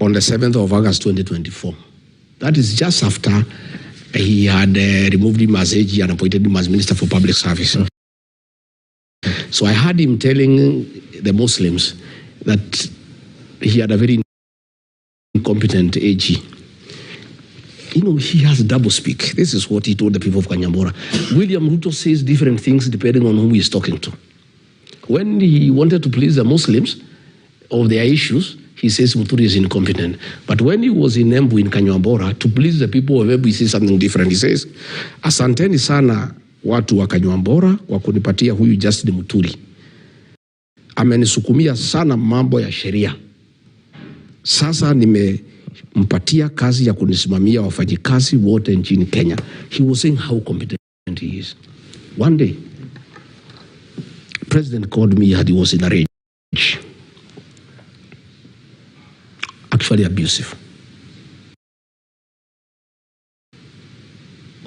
on the 7th of August 2024. That is just after he had removed him as AG and appointed him as Minister for Public Service. So I heard him telling the Muslims that he had a very incompetent AG. You know, he has double speak. This is what he told the people of Kanyambora. William Ruto says different things depending on who he is talking to. When he wanted to please the Muslims of their issues, he says Muturi is incompetent. But when he was in Embu in Kanyambora, to please the people of Embu, he says something different. He says, asanteni sana watu wa Kanyambora kwa kunipatia huyu Justin Muturi. Amenisukumia sana mambo ya sheria. Sasa nimempatia kazi ya kunisimamia wafanyikazi wote nchini Kenya. He was saying how competent he is. One day, President called me and he was in a rage. Actually abusive.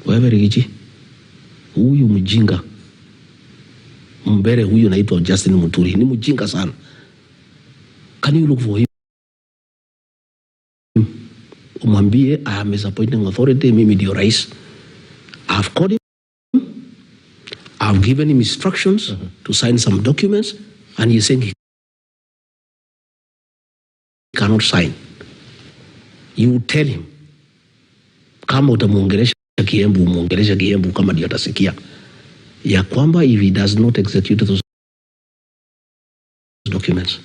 Wewe Rigiji, huyu mjinga, mbere huyu naitwa Justin Muturi, ni mjinga sana. Can you look for him? Umwambie, I am his appointing authority, mimi ndio rais. I have called him, I have given him instructions to sign some documents, and he is saying he cannot sign. You tell him, kama utamuongelesha Kiembu, muongelesha Kiembu kama ndio atasikia, ya kwamba if he does not execute those documents,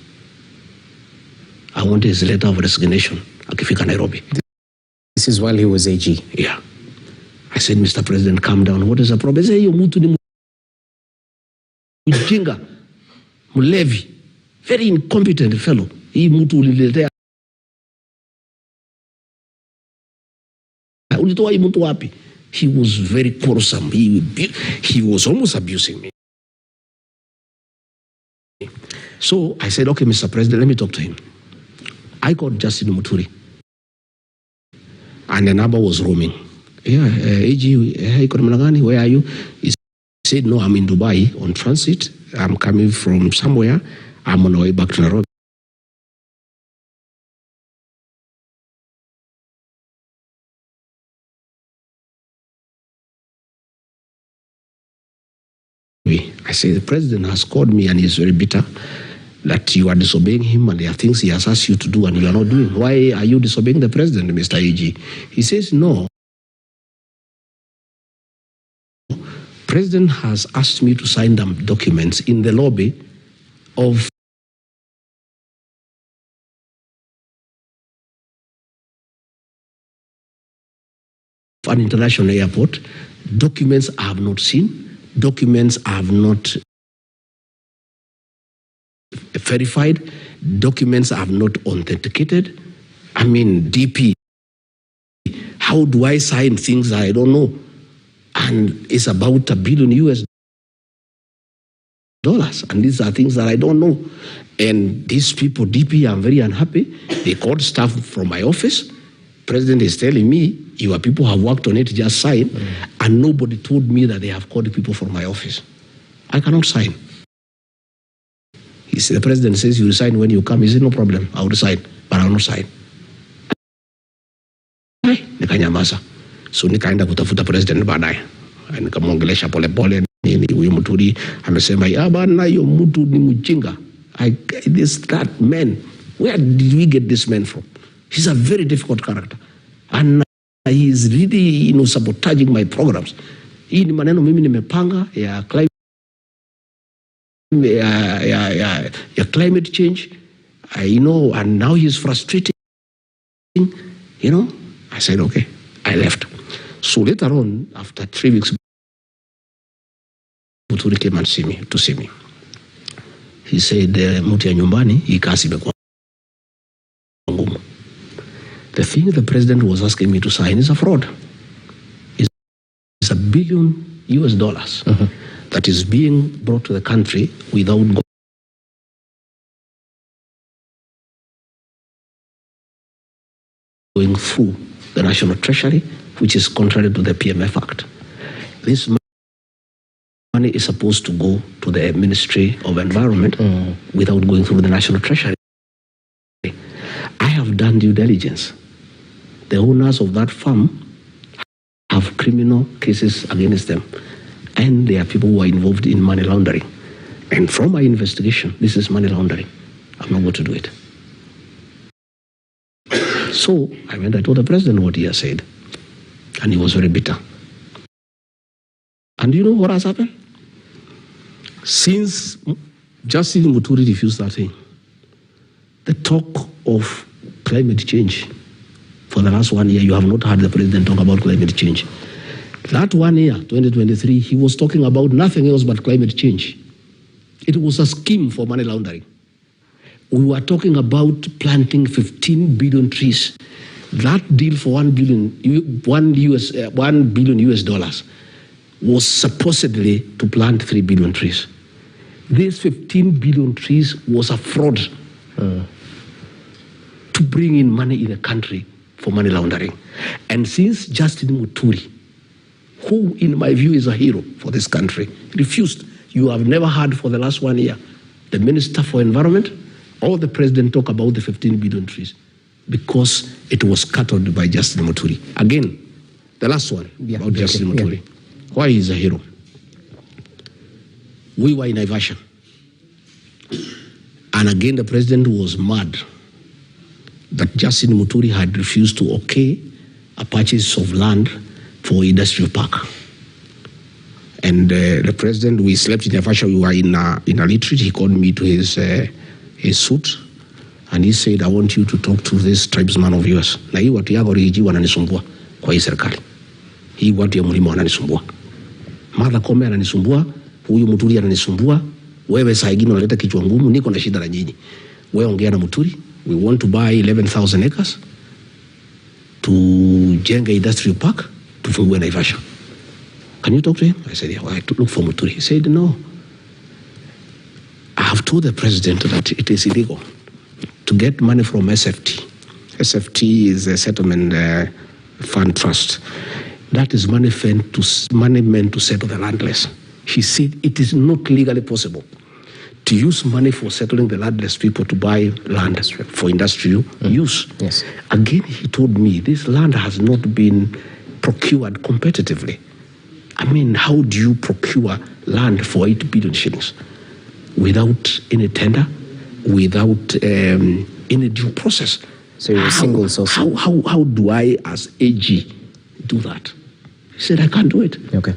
I want his letter of resignation akifika Nairobi. This is while he was AG. Yeah. I said, Mr. President, calm down. What is the problem? I said, yo mtu ni mjinga, mlevi, very incompetent fellow. Hii mtu uliletea. Ulitoa hii mtu wapi? He was very quarrelsome. He was almost abusing me. So I said, okay, Mr. President, let me talk to him. I called Justin Muturi. And the number was roaming. Yeah, AG, hey, where are you? He said, no, I'm in Dubai on transit. I'm coming from somewhere. I'm on the way back to Nairobi. I say, the president has called me and he's very bitter that you are disobeying him and there are things he has asked you to do and you are not doing. Why are you disobeying the president, Mr. AG? He says, no. President has asked me to sign them documents in the lobby of an international airport. Documents I have not seen. Documents I have not verified. Documents I have not authenticated. I mean, DP. How do I sign things I don't know? And it's about $1 billion US. And these are things that I don't know. And these people, DP, I'm very unhappy. They called staff from my office. President is telling me, your people have worked on it, just sign. And nobody told me that they have called people from my office. I cannot sign. He said, the president says you resign when you come. He said, no problem, I'll resign, but I'll not sign. Nikanyamaza. So nikaenda kutafuta president baadaye. Nikamwongelesha pole pole, nini huyu Muturi amesema, ya bana hiyo mtu ni mjinga. That man, where did we get this man from? He's a very difficult character. And he is really, sabotaging my programs. Hii ni maneno mimi nimepanga ya climate climate change, and now he's frustrating, I said, okay, I left. So later on, after 3 weeks, Muturi came and to see me. He said, Mutia nyumbani, ikasi imekuwa ngumu. The thing the president was asking me to sign is a fraud. It's $1 billion that is being brought to the country without going through the National Treasury, which is contrary to the PMF Act. This money is supposed to go to the Ministry of Environment without going through the National Treasury. I have done due diligence. The owners of that farm have criminal cases against them, and there are people who are involved in money laundering. And from my investigation, this is money laundering. I'm not going to do it. So I told the president what he has said, and he was very bitter. And you know what has happened? Since Justice Muturi refused that thing, the talk of climate change for the last 1 year, you have not heard the president talk about climate change. That 1 year, 2023, he was talking about nothing else but climate change. It was a scheme for money laundering. We were talking about planting 15 billion trees. That deal for $1 billion was supposedly to plant 3 billion trees. These 15 billion trees was a fraud to bring in money in the country for money laundering. And since Justin Muturi, who in my view is a hero for this country, refused, you have never heard for the last 1 year the Minister for Environment or the President talk about the 15 billion trees, because it was scuttled by Justin Muturi. Again, the last one about Justin Muturi. Why he's a hero? We were in Naivasha. And again, the president was mad that Justin Muturi had refused to okay a purchase of land for industrial park. And the president, we slept in Naivasha, we were in a retreat. He called me to his suite, and he said, I want you to talk to this tribesman of yours. Na hii watu yako riji wananisumbua kwa hii serikali. Hii watu ya mlima wananisumbua. Martha Koome ananisumbua, huyu Muturi ananisumbua, wewe saa ingine unaleta kichwa ngumu, niko na shida na nyinyi. Wewe ongea na Muturi, we want to buy 11,000 acres to jenga industrial park, tufungue Naivasha. Can you talk to him? I said, yeah, well, I look for Muturi. He said, no. I have told the president that it is illegal to get money from SFT. SFT is a settlement fund trust. That is money meant to settle the landless. He said it is not legally possible to use money for settling the landless people to buy land for industrial use. Yes. Again, he told me this land has not been procured competitively. I mean, how do you procure land for 8 billion shillings without any tender, without any due process? So you're a single source. How do I, as AG, do that? He said, I can't do it. Okay.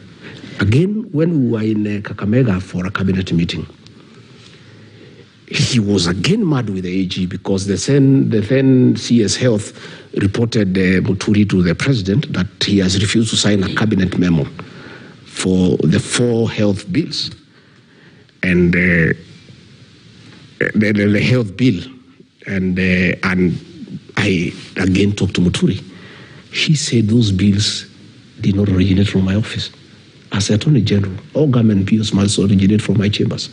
Again, when we were in Kakamega for a cabinet meeting, he was again mad with the AG because the then CS Health reported Muturi to the president that he has refused to sign a cabinet memo for the 4 health bills. And the health bill, and I again talked to Muturi. He said those bills did not originate from my office. As Attorney General, all government bills must originate from my chambers,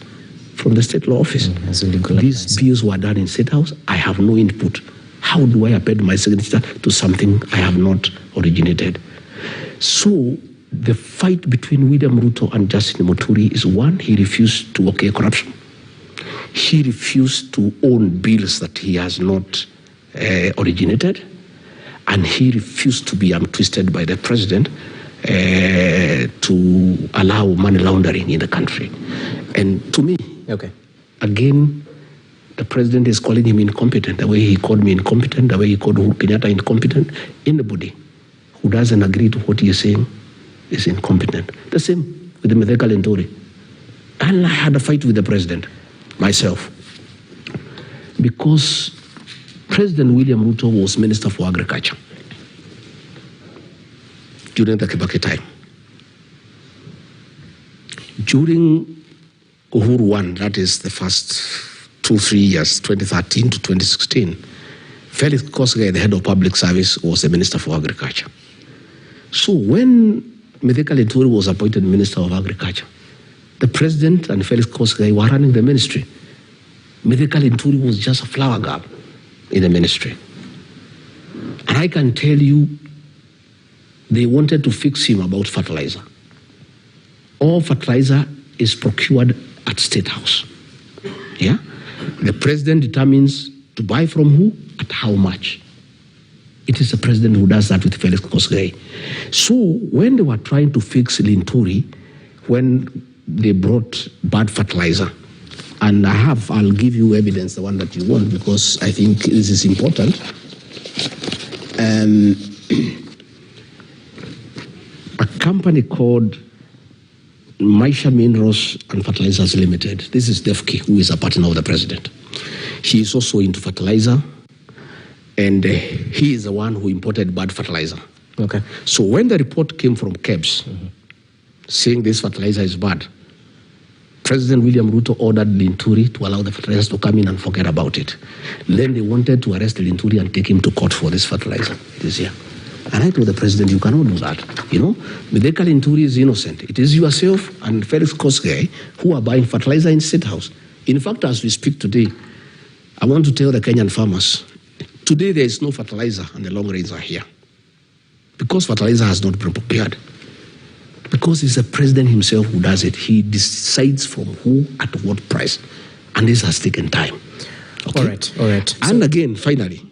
from the State Law Office. These bills were done in State House. I have no input. How do I append my signature to something I have not originated? So the fight between William Ruto and Justin Muturi is one, he refused to okay corruption. He refused to own bills that he has not originated, and he refused to be twisted by the president to allow money laundering in the country. And to me, again, the president is calling him incompetent, the way he called me incompetent, the way he called Uhuru Kenyatta incompetent. Anybody who doesn't agree to what he is saying is incompetent. The same with the Mitheka Lenturi. And I had a fight with the president, myself, because President William Ruto was Minister for Agriculture during the Kibaki time. During Uhuru 1, that is the first 2-3 years, 2013 to 2016, Felix Kosgei, the head of public service, was the Minister for Agriculture. So when Mithika Linturi was appointed Minister of Agriculture, the president and Felix Kosgei were running the ministry. Mithika Linturi was just a flower girl in the ministry. And I can tell you, they wanted to fix him about fertilizer. All fertilizer is procured at State House. Yeah? The president determines to buy from who, at how much. It is the president who does that with Felix Kosgei. So when they were trying to fix Linturi, when they brought bad fertilizer, and I'll give you evidence, the one that you want, because I think this is important. A company called Maisha Minerals and Fertilizers Limited. This is Defki, who is a partner of the president. He is also into fertilizer, and he is the one who imported bad fertilizer. Okay. So when the report came from KEBS saying this fertilizer is bad, President William Ruto ordered Linturi to allow the fertilizers to come in and forget about it. Then they wanted to arrest Linturi and take him to court for this fertilizer this year. And I told the president, you cannot do that. You know, Mithika Linturi is innocent. It is yourself and Felix Kosgei who are buying fertilizer in State House. In fact, as we speak today, I want to tell the Kenyan farmers, today there is no fertilizer and the long rains are here. Because fertilizer has not been prepared. Because it's the president himself who does it. He decides from who at what price. And this has taken time. Okay? All right. And again, finally,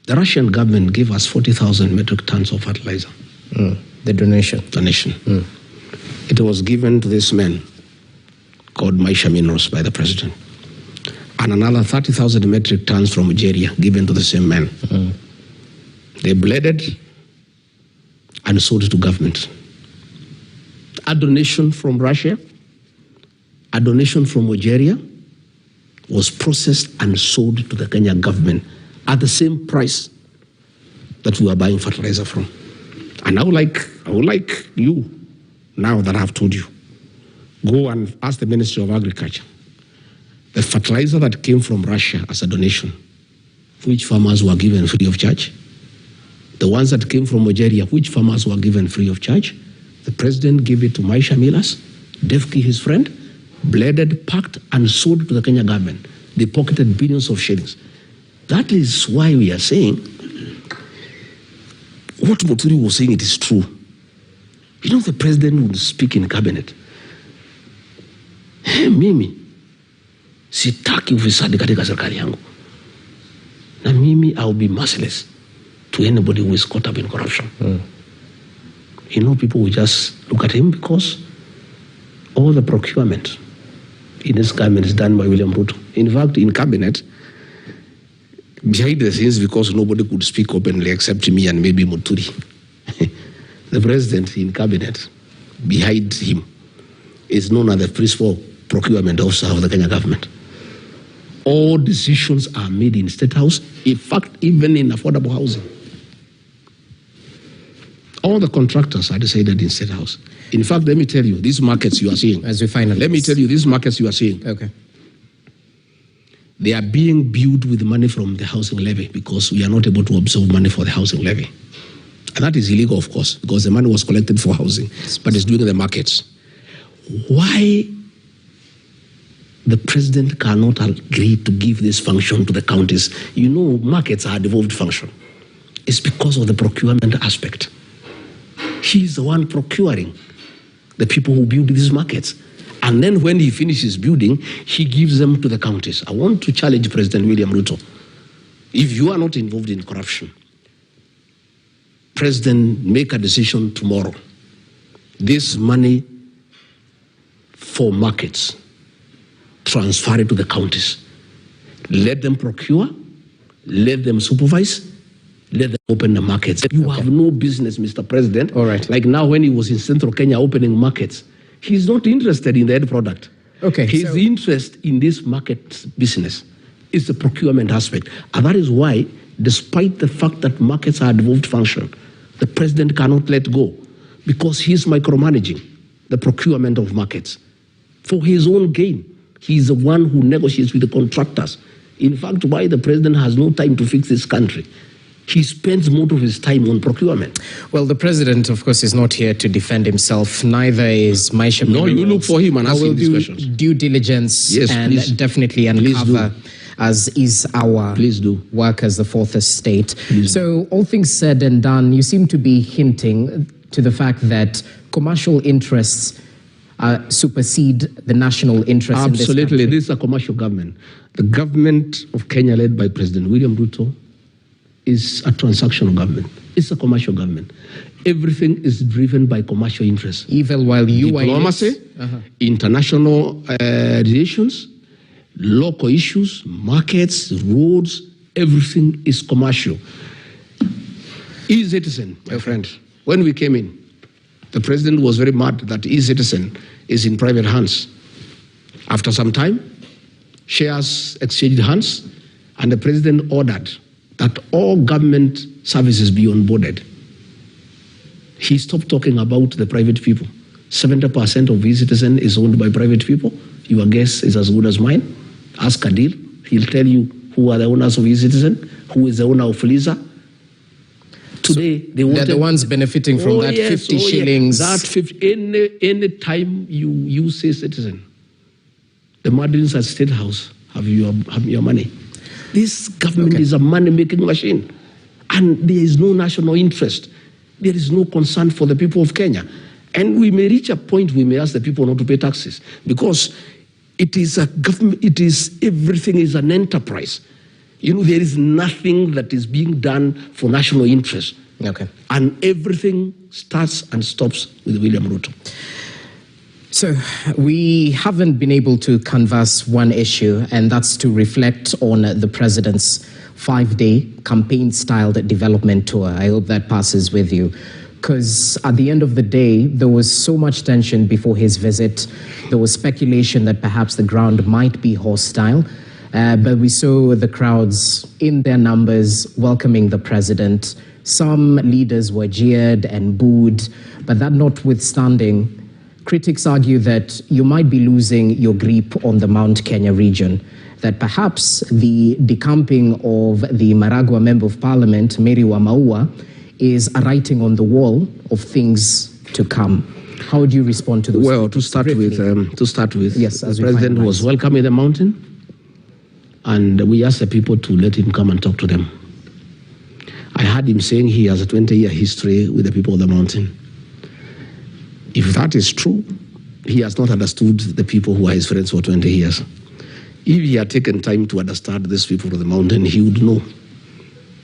the Russian government gave us 40,000 metric tons of fertilizer. The donation. It was given to this man called Maisha Minerals by the president. And another 30,000 metric tons from Algeria given to the same man. They blended and sold it to government. A donation from Russia, a donation from Algeria was processed and sold to the Kenyan government at the same price that we are buying fertilizer from. And I would like you, now that I have told you, go and ask the Ministry of Agriculture, the fertilizer that came from Russia as a donation, which farmers were given free of charge? The ones that came from Algeria, which farmers were given free of charge? The president gave it to Maisha Minerals, Defki, his friend, blended, packed, and sold to the Kenya government. They pocketed billions of shillings. That is why we are saying what Muturi was saying, it is true. You know, the president would speak in cabinet. Hey, mimi sitaki ufisadi katika serikali yangu. Na mimi, I will be merciless to anybody who is caught up in corruption. You know, people will just look at him because all the procurement in this government is done by William Ruto. In fact, in cabinet, behind the scenes, because nobody could speak openly except me and maybe Muturi, the president in cabinet, behind him, is known as the principal procurement officer of the Kenya government. All decisions are made in State House, in fact, even in affordable housing. All the contractors are decided in State House. In fact, let me tell you, these markets you are seeing. As we finalize. Let me tell you, these markets you are seeing. Okay. They are being built with money from the housing levy because we are not able to absorb money for the housing levy. And that is illegal, of course, because the money was collected for housing, but it's doing the markets. Why the president cannot agree to give this function to the counties? You know, markets are a devolved function. It's because of the procurement aspect. He's the one procuring the people who build these markets. And then when he finishes building, he gives them to the counties. I want to challenge President William Ruto. If you are not involved in corruption, President, make a decision tomorrow. This money for markets, transfer it to the counties. Let them procure, let them supervise, Let them open the markets. You have no business, Mr. President. All right. Like now when he was in Central Kenya opening markets, he's not interested in the end product. Okay. His interest in this market business is the procurement aspect. And that is why, despite the fact that markets are a devolved function, the president cannot let go because he's micromanaging the procurement of markets for his own gain. He's the one who negotiates with the contractors. In fact, why the president has no time to fix this country. He spends most of his time on procurement. Well, the president, of course, is not here to defend himself. Neither is Maisha. No, you look for him and ask him these questions. Due diligence Yes, and please. definitely uncover, as is our work as the fourth estate. So all things said and done, you seem to be hinting to the fact that commercial interests supersede the national interest in this Absolutely. country. This is a commercial government. The government of Kenya, led by President William Ruto, is a transactional government. It's a commercial government. Everything is driven by commercial interests. Even while you Diplomacy, international relations, local issues, markets, roads, everything is commercial. E-Citizen, my friend, when we came in, the president was very mad that E-Citizen is in private hands. After some time, shares exchanged hands, and the president ordered that all government services be onboarded. He stopped talking about the private people. 70% of E-Citizen is owned by private people. Your guess is as good as mine. Ask Adil. He'll tell you who are the owners of E-Citizen, who is the owner of Lisa. Today, they're the ones benefiting from that 50 shillings. That 50, any time you use E-Citizen, the Madrins at State House have your money. This government is a money-making machine, and there is no national interest. There is no concern for the people of Kenya. And we may reach a point we may ask the people not to pay taxes because it is a government, everything is an enterprise. You know, there is nothing that is being done for national interest. Okay. And everything starts and stops with William Ruto. So we haven't been able to canvass one issue, and that's to reflect on the president's 5-day campaign-styled development tour. I hope that passes with you. Because at the end of the day, there was so much tension before his visit. There was speculation that perhaps the ground might be hostile. But we saw the crowds in their numbers welcoming the president. Some leaders were jeered and booed. But that notwithstanding, critics argue that you might be losing your grip on the Mount Kenya region, that perhaps the decamping of the Maragua Member of Parliament, Mary Wamaua, is a writing on the wall of things to come. How would you respond to those? Well, to start with, yes, the president was welcome in the mountain, and we asked the people to let him come and talk to them. I heard him saying he has a 20-year history with the people of the mountain. If that is true, he has not understood the people who are his friends for 20 years. If he had taken time to understand these people of the mountain, he would know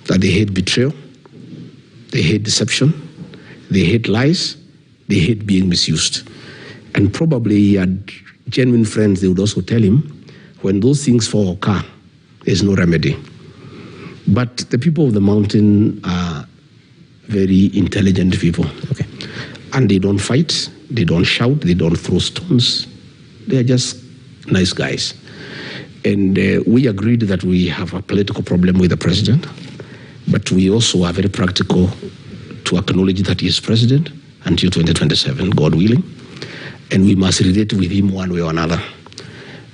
that they hate betrayal, they hate deception, they hate lies, they hate being misused. And probably he had genuine friends, they would also tell him, when those things fall occur, there's no remedy. But the people of the mountain are very intelligent people. Okay. And they don't fight, they don't shout, they don't throw stones. They're just nice guys. And we agreed that we have a political problem with the president, but we also are very practical to acknowledge that he is president until 2027, God willing. And we must relate with him one way or another.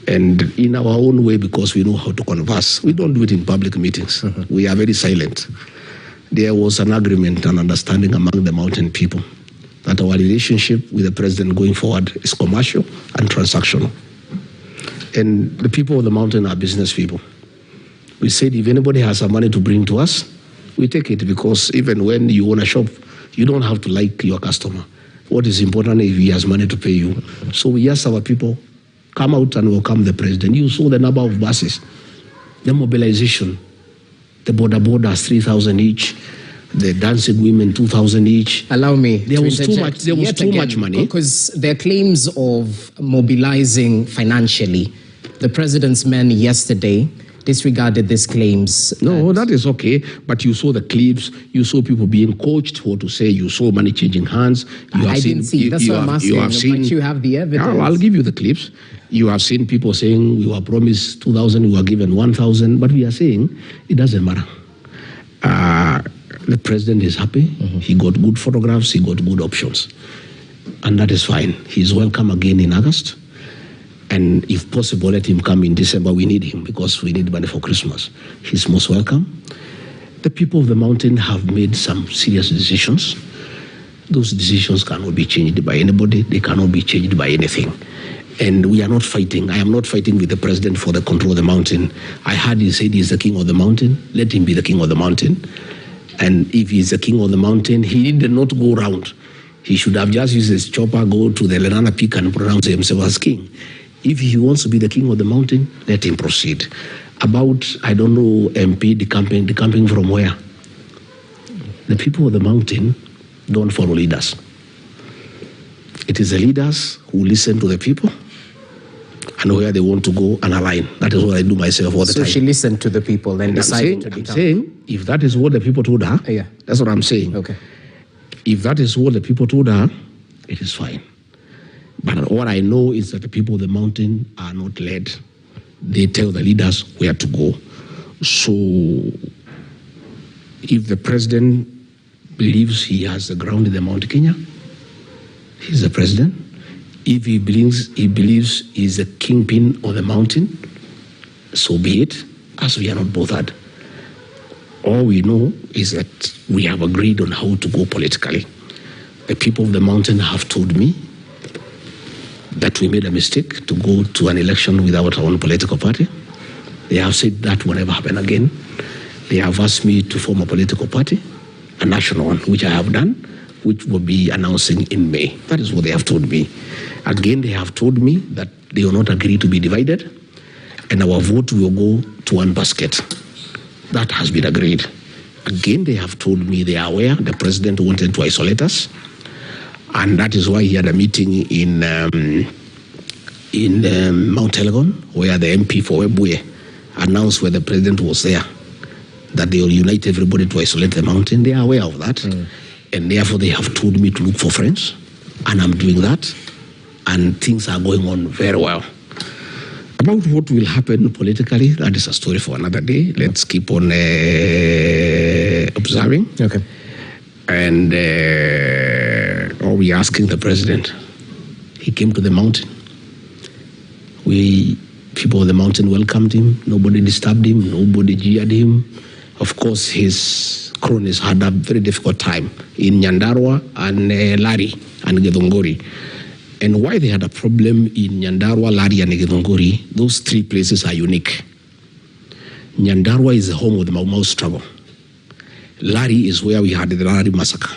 And in our own way, because we know how to converse. We don't do it in public meetings. We are very silent. There was an agreement and understanding among the mountain people that our relationship with the president going forward is commercial and transactional. And the people of the mountain are business people. We said if anybody has some money to bring to us, we take it, because even when you own a shop, you don't have to like your customer. What is important is if he has money to pay you. So we asked our people, come out and welcome the president. You saw the number of buses, the mobilization, the borders, 3,000 each, the dancing women, 2,000 each. Allow me. There was too much. There was too much money because there are claims of mobilizing financially. The president's men yesterday disregarded these claims. No, that is okay. But you saw the clips. You saw people being coached what to say. You saw money changing hands. I didn't see. That's what I'm asking. But you have the evidence. I'll give you the clips. You have seen people saying we were promised 2,000, we were given 1,000. But we are saying it doesn't matter. The president is happy. He got good photographs. He got good options. And that is fine. He's welcome again in August. And if possible, let him come in December. We need him because we need money for Christmas. He's most welcome. The people of the mountain have made some serious decisions. Those decisions cannot be changed by anybody. They cannot be changed by anything. And we are not fighting. I am not fighting with the president for the control of the mountain. I heard he said he's the king of the mountain. Let him be the king of the mountain. And if he's the king of the mountain, he did not go around. He should have just used his chopper, go to the Lenana Peak and pronounce himself as king. If he wants to be the king of the mountain, let him proceed. About, I don't know, MP decamping from where? The people of the mountain don't follow leaders. It is the leaders who listen to the people and where they want to go and align. That is what I do myself all the time. So she listened to the people and decided to decamp. I'm saying, if that is what the people told her, that's what I'm saying. Okay. If that is what the people told her, it is fine. But what I know is that the people of the mountain are not led. They tell the leaders where to go. So if the president believes he has the ground in the Mount Kenya, he's the president. If he believes he's the kingpin of the mountain, so be it, as we are not bothered. All we know is that we have agreed on how to go politically. The people of the mountain have told me that we made a mistake to go to an election without our own political party. They have said that will never happen again. They have asked me to form a political party, a national one, which I have done, which will be announcing in May. That is what they have told me. Again, they have told me that they will not agree to be divided, and our vote will go to one basket. That has been agreed. Again, they have told me they are aware the president wanted to isolate us, and that is why he had a meeting in Mount Elgon, where the MP for Webuye announced where the president was there, that they will unite everybody to isolate the mountain. They are aware of that, and therefore they have told me to look for friends, and I'm doing that, and things are going on very well. About what will happen politically, that is a story for another day. Let's keep on observing. Okay. And are we asking the president? He came to the mountain. People of the mountain welcomed him. Nobody disturbed him. Nobody jeered him. Of course, his cronies had a very difficult time in Nyandarua and Lari and Githunguri. And why they had a problem in Nyandarua, Lari, and Githunguri, those three places are unique. Nyandarua is the home of the Mau Mau struggle. Lari is where we had the Lari massacre.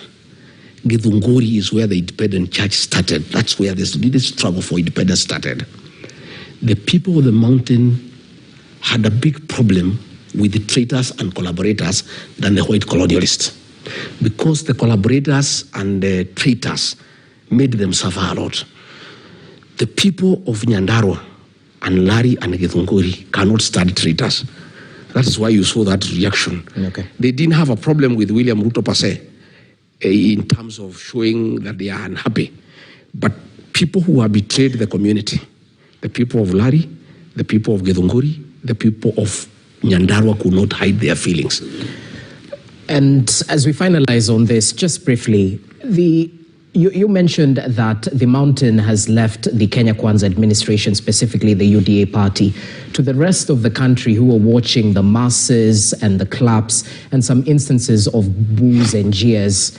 Githunguri is where the independent church started. That's where the struggle for independence started. The people of the mountain had a big problem with the traitors and collaborators than the white colonialists, because the collaborators and the traitors made them suffer a lot. The people of Nyandarua and Lari and Githunguri cannot stand traitors. That is why you saw that reaction. Okay. They didn't have a problem with William Ruto per se, in terms of showing that they are unhappy. But people who have betrayed the community, the people of Lari, the people of Githunguri, the people of Nyandarua could not hide their feelings. And as we finalize on this, just briefly, you mentioned that the mountain has left the Kenya Kwanza administration, specifically the UDA party, to the rest of the country who are watching the masses and the claps and some instances of boos and jeers.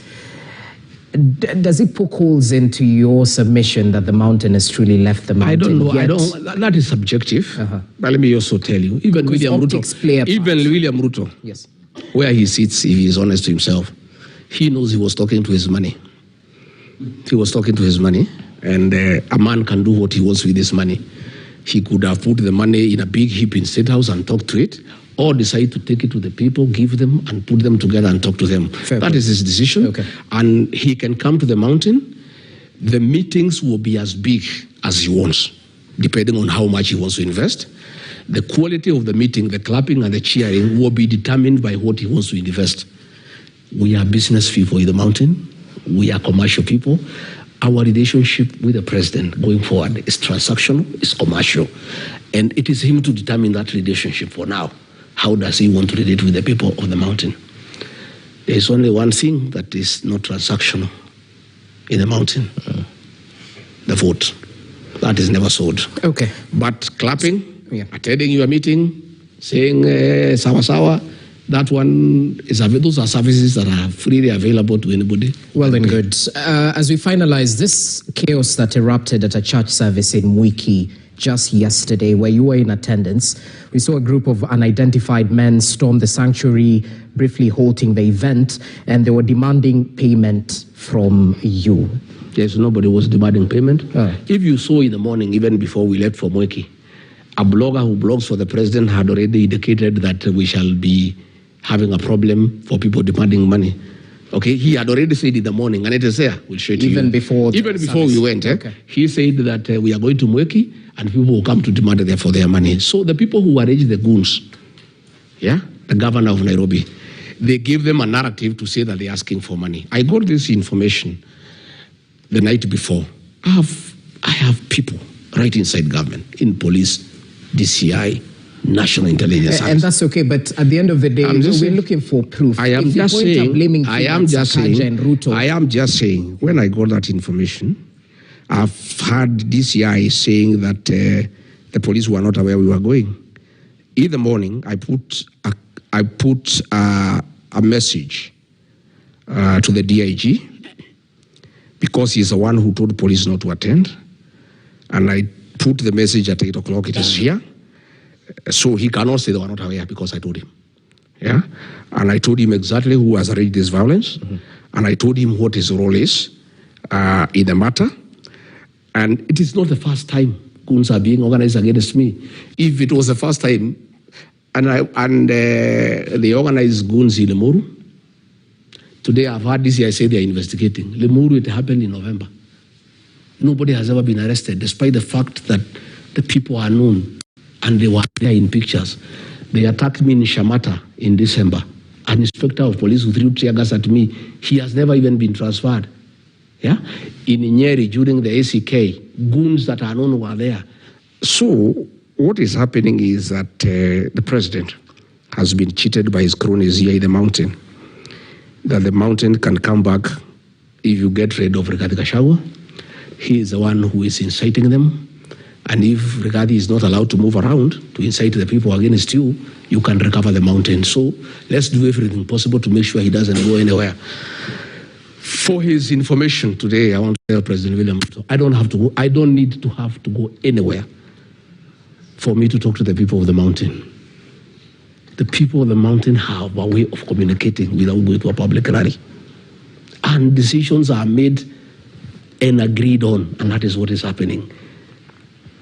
Does it poke holes into your submission that the mountain has truly left the mountain? I don't know. That is subjective. But let me also tell you, even William Ruto, yes, where he sits, if he is honest to himself, he knows he was talking to his money. He was talking to his money, and a man can do what he wants with his money. He could have put the money in a big heap in State House and talk to it, or decide to take it to the people, give them, and put them together and talk to them. That is his decision. Okay. And he can come to the mountain. The meetings will be as big as he wants, depending on how much he wants to invest. The quality of the meeting, the clapping and the cheering will be determined by what he wants to invest. We are business people in the mountain. We are commercial people. Our relationship with the president going forward is transactional, is commercial. And it is him to determine that relationship for now. How does he want to relate with the people of the mountain? There is only one thing that is not transactional in the mountain. The vote. That is never sold. Okay. But clapping, attending your meeting, saying sawa sawa, that one is, those are services that are freely available to anybody. Well and good. As we finalize this chaos that erupted at a church service in Mwiki just yesterday, where you were in attendance, we saw a group of unidentified men storm the sanctuary, briefly halting the event, and they were demanding payment from you. Yes, nobody was demanding payment. If you saw in the morning, even before we left for Mwiki, a blogger who blogs for the president had already indicated that we shall be having a problem for people demanding money. Okay, he had already said in the morning, and it is there. We'll show it to you. Even before we went, okay. He said that we are going to Mwiki, and people will come to demand there for their money. So the people who arranged the goons, the governor of Nairobi, they gave them a narrative to say that they're asking for money. I got this information the night before. I have people right inside government, in police, DCI, National Intelligence. And that's okay, but at the end of the day, we're looking for proof. I am just saying, when I got that information, I've heard DCI saying that the police were not aware we were going. In the morning, I put a message to the DIG, because he's the one who told police not to attend. And I put the message at 8 o'clock, it is here. So he cannot say they were not aware because I told him. And I told him exactly who has arranged this violence. And I told him what his role is in the matter. And it is not the first time goons are being organized against me. If it was the first time, and they organized goons in Limuru, today I've heard this, I say they are investigating. Limuru, it happened in November. Nobody has ever been arrested, despite the fact that the people are known and they were there in pictures. They attacked me in Shamata in December. An inspector of police who threw tear gas at me, he has never even been transferred. In Nyeri during the ACK, goons that are known were there. So what is happening is that the president has been cheated by his cronies here in the mountain. That the mountain can come back if you get rid of Rigathi Gachagua. He is the one who is inciting them. And if Rigathi is not allowed to move around to incite the people against you, you can recover the mountain. So let's do everything possible to make sure he doesn't go anywhere. For his information today, I want to tell President William, I don't need to have to go anywhere for me to talk to the people of the mountain. The people of the mountain have a way of communicating without going to a public rally. And decisions are made and agreed on, and that is what is happening.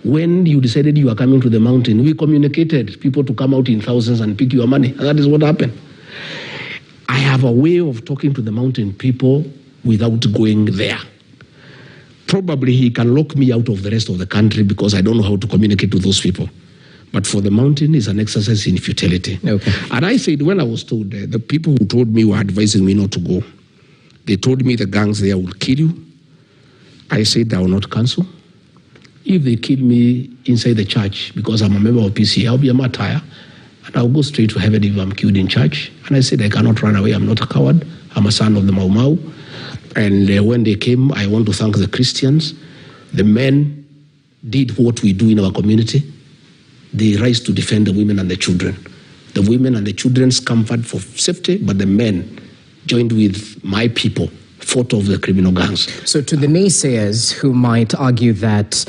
When you decided you are coming to the mountain, we communicated people to come out in thousands and pick your money, and that is what happened. I have a way of talking to the mountain people without going there. Probably he can lock me out of the rest of the country because I don't know how to communicate to those people. But for the mountain, it's an exercise in futility. Okay. And I said, when I was told, the people who told me were advising me not to go. They told me the gangs there will kill you. I said I will not cancel. If they kill me inside the church because I'm a member of PC, I'll be a martyr. And I'll go straight to heaven if I'm killed in church. And I said I cannot run away. I'm not a coward. I'm a son of the Mau Mau. And when they came, I want to thank the Christians. The men did what we do in our community. They rise to defend the women and the children. The women and the children's comfort for safety, but the men joined with my people, fought off the criminal gangs. So to the naysayers who might argue that,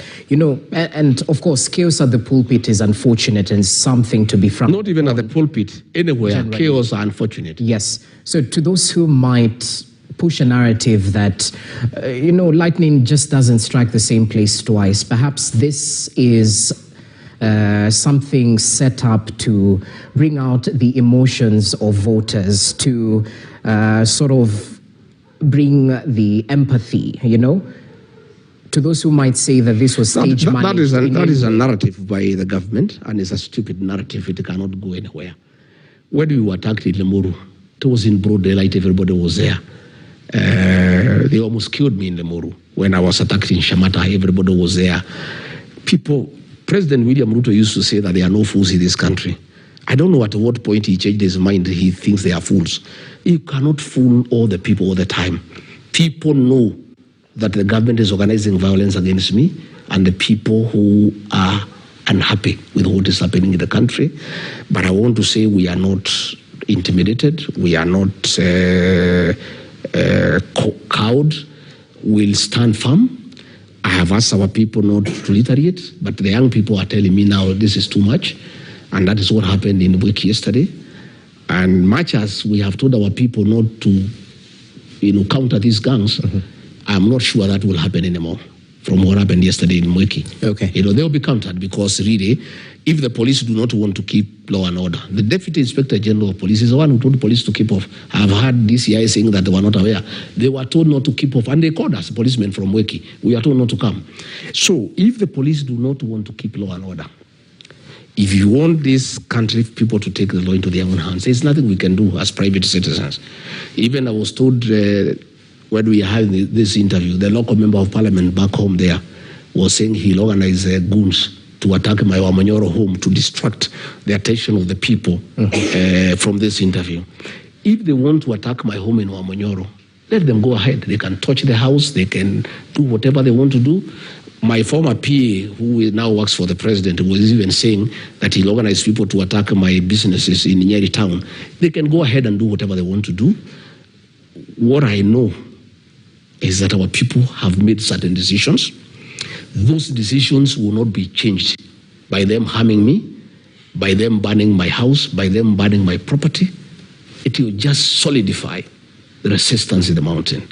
and of course, chaos at the pulpit is unfortunate and something to be frowned. Not even at the pulpit, anywhere, generally. Chaos are unfortunate. Yes. So to those who might push a narrative that, lightning just doesn't strike the same place twice, perhaps this is something set up to bring out the emotions of voters, to sort of bring the empathy, To those who might say that this was stage managed. That is a narrative by the government, and it's a stupid narrative. It cannot go anywhere. When we were attacked in Limuru, it was in broad daylight, everybody was there. They almost killed me in Limuru. When I was attacked in Shamata, everybody was there. President William Ruto used to say that there are no fools in this country. I don't know at what point he changed his mind. He thinks they are fools. You cannot fool all the people all the time. People know that the government is organizing violence against me, and the people who are unhappy with what is happening in the country. But I want to say we are not intimidated. We are not cowed. We'll stand firm. I have asked our people not to retaliate, but the young people are telling me now this is too much, and that is what happened in Wiki yesterday. And much as we have told our people not to, counter these gangs, I'm not sure that will happen anymore from what happened yesterday in Wiki. Okay. They'll be countered because really, if the police do not want to keep law and order, the Deputy Inspector General of Police is the one who told the police to keep off. I've heard DCI saying that they were not aware. They were told not to keep off, and they called us, policemen from Wiki. We are told not to come. So if the police do not want to keep law and order, if you want this country people to take the law into their own hands, there's nothing we can do as private citizens. Even I was told when we had this interview, the local member of parliament back home there was saying he'll organize goons to attack my Wamanyoro home to distract the attention of the people from this interview. If they want to attack my home in Wamanyoro, let them go ahead. They can touch the house. They can do whatever they want to do. My former PA, who now works for the president, was even saying that he'll organize people to attack my businesses in Nyeri town. They can go ahead and do whatever they want to do. What I know is that our people have made certain decisions. Those decisions will not be changed by them harming me, by them burning my house, by them burning my property. It will just solidify the resistance in the mountain.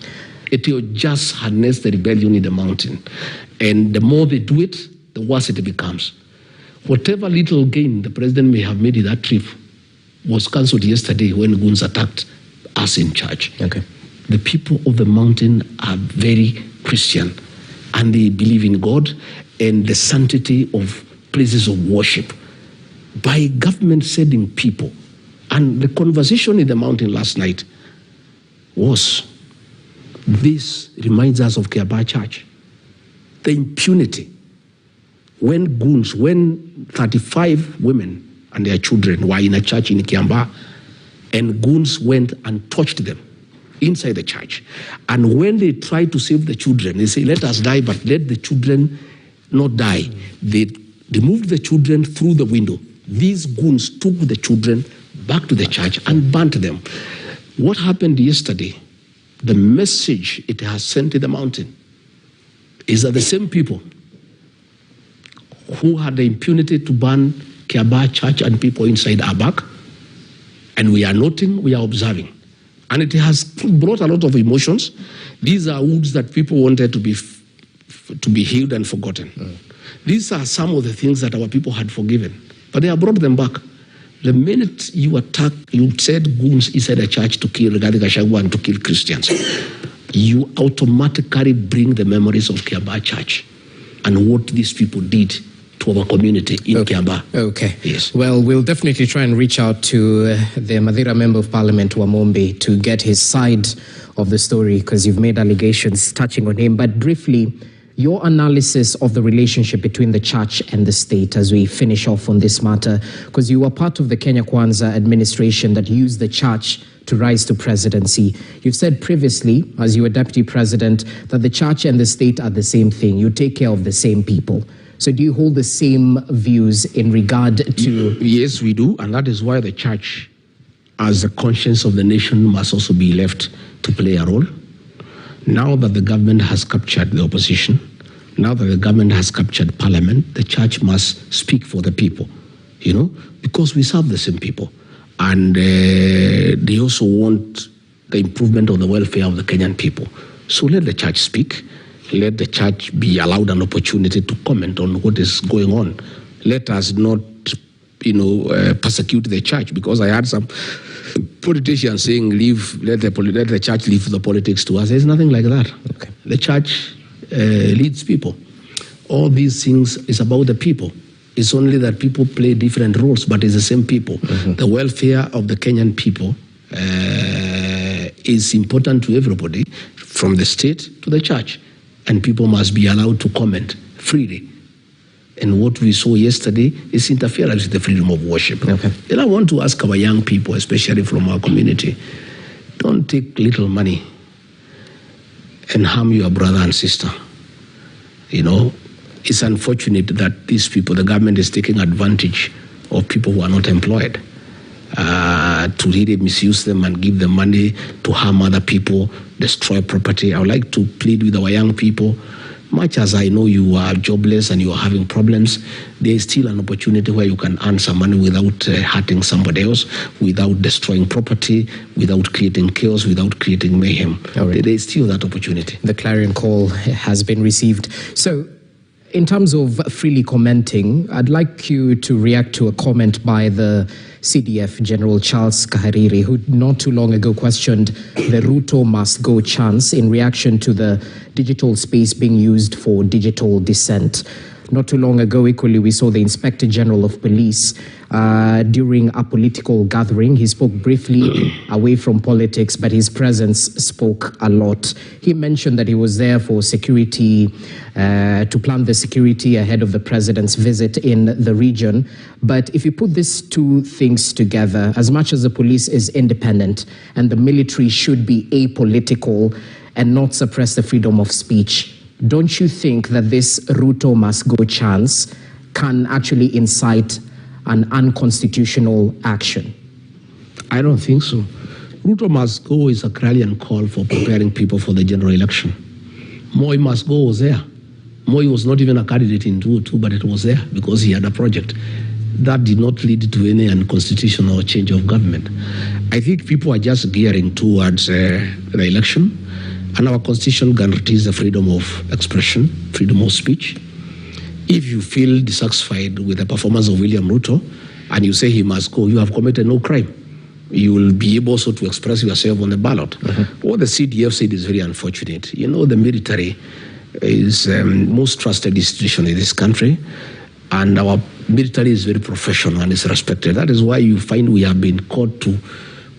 It will just harness the rebellion in the mountain. And the more they do it, the worse it becomes. Whatever little gain the president may have made in that trip was cancelled yesterday when goons attacked us in charge. Okay. The people of the mountain are very Christian, and they believe in God and the sanctity of places of worship by government sending people. And the conversation in the mountain last night was, this reminds us of Kiambaa Church. The impunity. When 35 women and their children were in a church in Kiambaa, and goons went and touched them inside the church. And when they tried to save the children, they say, let us die, but let the children not die. They removed the children through the window. These goons took the children back to the church and burnt them. What happened yesterday, the message it has sent to the mountain, is that the same people who had the impunity to burn Kiambaa Church and people inside are back, and we are noting, we are observing. And it has brought a lot of emotions. These are wounds that people wanted to be healed and forgotten. These are some of the things that our people had forgiven, but they have brought them back. The minute you said goons inside a church to kill Gachagua and to kill Christians, you automatically bring the memories of Kiambaa Church and what these people did to our community in Kiambaa. Okay. Yes. Well, we'll definitely try and reach out to the Madeira Member of Parliament, Wamombi, to get his side of the story, because you've made allegations touching on him. But briefly, your analysis of the relationship between the church and the state as we finish off on this matter, because you were part of the Kenya Kwanza administration that used the church to rise to presidency. You've said previously, as you were deputy president, that the church and the state are the same thing. You take care of the same people. So do you hold the same views in regard to... Yes, we do, and that is why the church, as the conscience of the nation, must also be left to play a role. Now that the government has captured the opposition, now that the government has captured parliament, the church must speak for the people, because we serve the same people. And they also want the improvement of the welfare of the Kenyan people. So let the church speak. Let the church be allowed an opportunity to comment on what is going on. Let us not, persecute the church, because I heard some politicians saying, let the church leave the politics to us. There's nothing like that. Okay. The church leads people. All these things is about the people. It's only that people play different roles, but it's the same people. The welfare of the Kenyan people is important to everybody, from the state to the church. And people must be allowed to comment freely. And what we saw yesterday is interference with the freedom of worship. Okay. And I want to ask our young people, especially from our community, don't take little money and harm your brother and sister. You know, it's unfortunate that these people, the government is taking advantage of people who are not employed to really misuse them and give them money to harm other people, destroy property. I would like to plead with our young people. Much as I know you are jobless and you are having problems, there is still an opportunity where you can earn some money without hurting somebody else, without destroying property, without creating chaos, without creating mayhem. Right. There is still that opportunity. The clarion call has been received. So, in terms of freely commenting, I'd like you to react to a comment by the CDF General Charles Kahariri, who not too long ago questioned the Ruto must go chance in reaction to the digital space being used for digital dissent. Not too long ago, equally, we saw the Inspector General of Police during a political gathering. He spoke briefly away from politics, but his presence spoke a lot. He mentioned that he was there for security, to plan the security ahead of the president's visit in the region. But if you put these two things together, as much as the police is independent and the military should be apolitical and not suppress the freedom of speech, don't you think that this Ruto must go chance can actually incite an unconstitutional action? I don't think so. Ruto must go is a clarion call for preparing people for the general election. Moi must go was there. Moi was not even a candidate in 2002, but it was there because he had a project. That did not lead to any unconstitutional change of government. I think people are just gearing towards the election. And our constitution guarantees the freedom of expression, freedom of speech. If you feel dissatisfied with the performance of William Ruto and you say he must go, you have committed no crime. You will be able also to express yourself on the ballot. What the CDF said is very unfortunate. You know, the military is the most trusted institution in this country, and our military is very professional and is respected. That is why you find we have been called to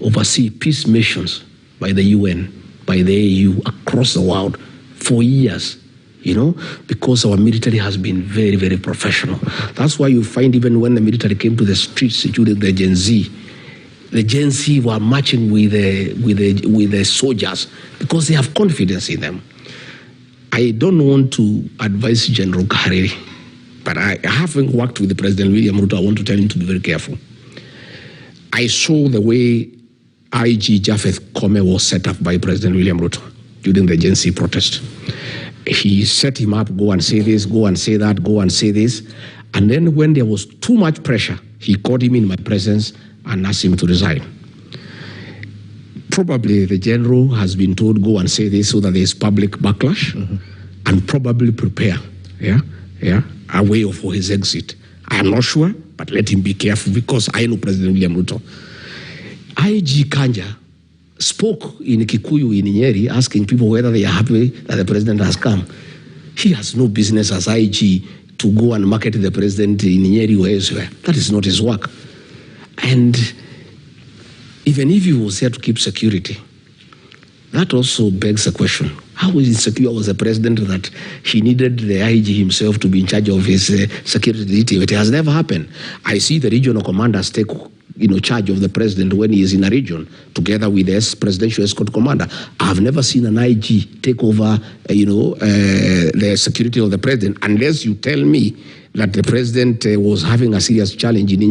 oversee peace missions by the UN, by the AU across the world for years, you know, because our military has been very, very professional. That's why you find even when the military came to the streets during the Gen Z were marching with the soldiers because they have confidence in them. I don't want to advise General Kahariri, but I having worked with the President William Ruto, I want to tell him to be very careful. I saw the way IG Japheth Kome was set up by President William Ruto during the Gen Z protest. He set him up, go and say this, go and say that, go and say this. And then when there was too much pressure, he called him in my presence and asked him to resign. Probably the general has been told, go and say this so that there is public backlash, and probably prepare a way for his exit. I am not sure, but let him be careful because I know President William Ruto. IG Kanja spoke in Kikuyu in Nyeri asking people whether they are happy that the president has come. He has no business as IG to go and market the president in Nyeri or elsewhere. That is not his work. And even if he was there to keep security, that also begs a question. How insecure was the president that he needed the IG himself to be in charge of his security detail? It has never happened. I see the regional commanders take charge of the president when he is in a region, together with the presidential escort commander. I have never seen an IG take over, the security of the president, unless you tell me that the president was having a serious challenge in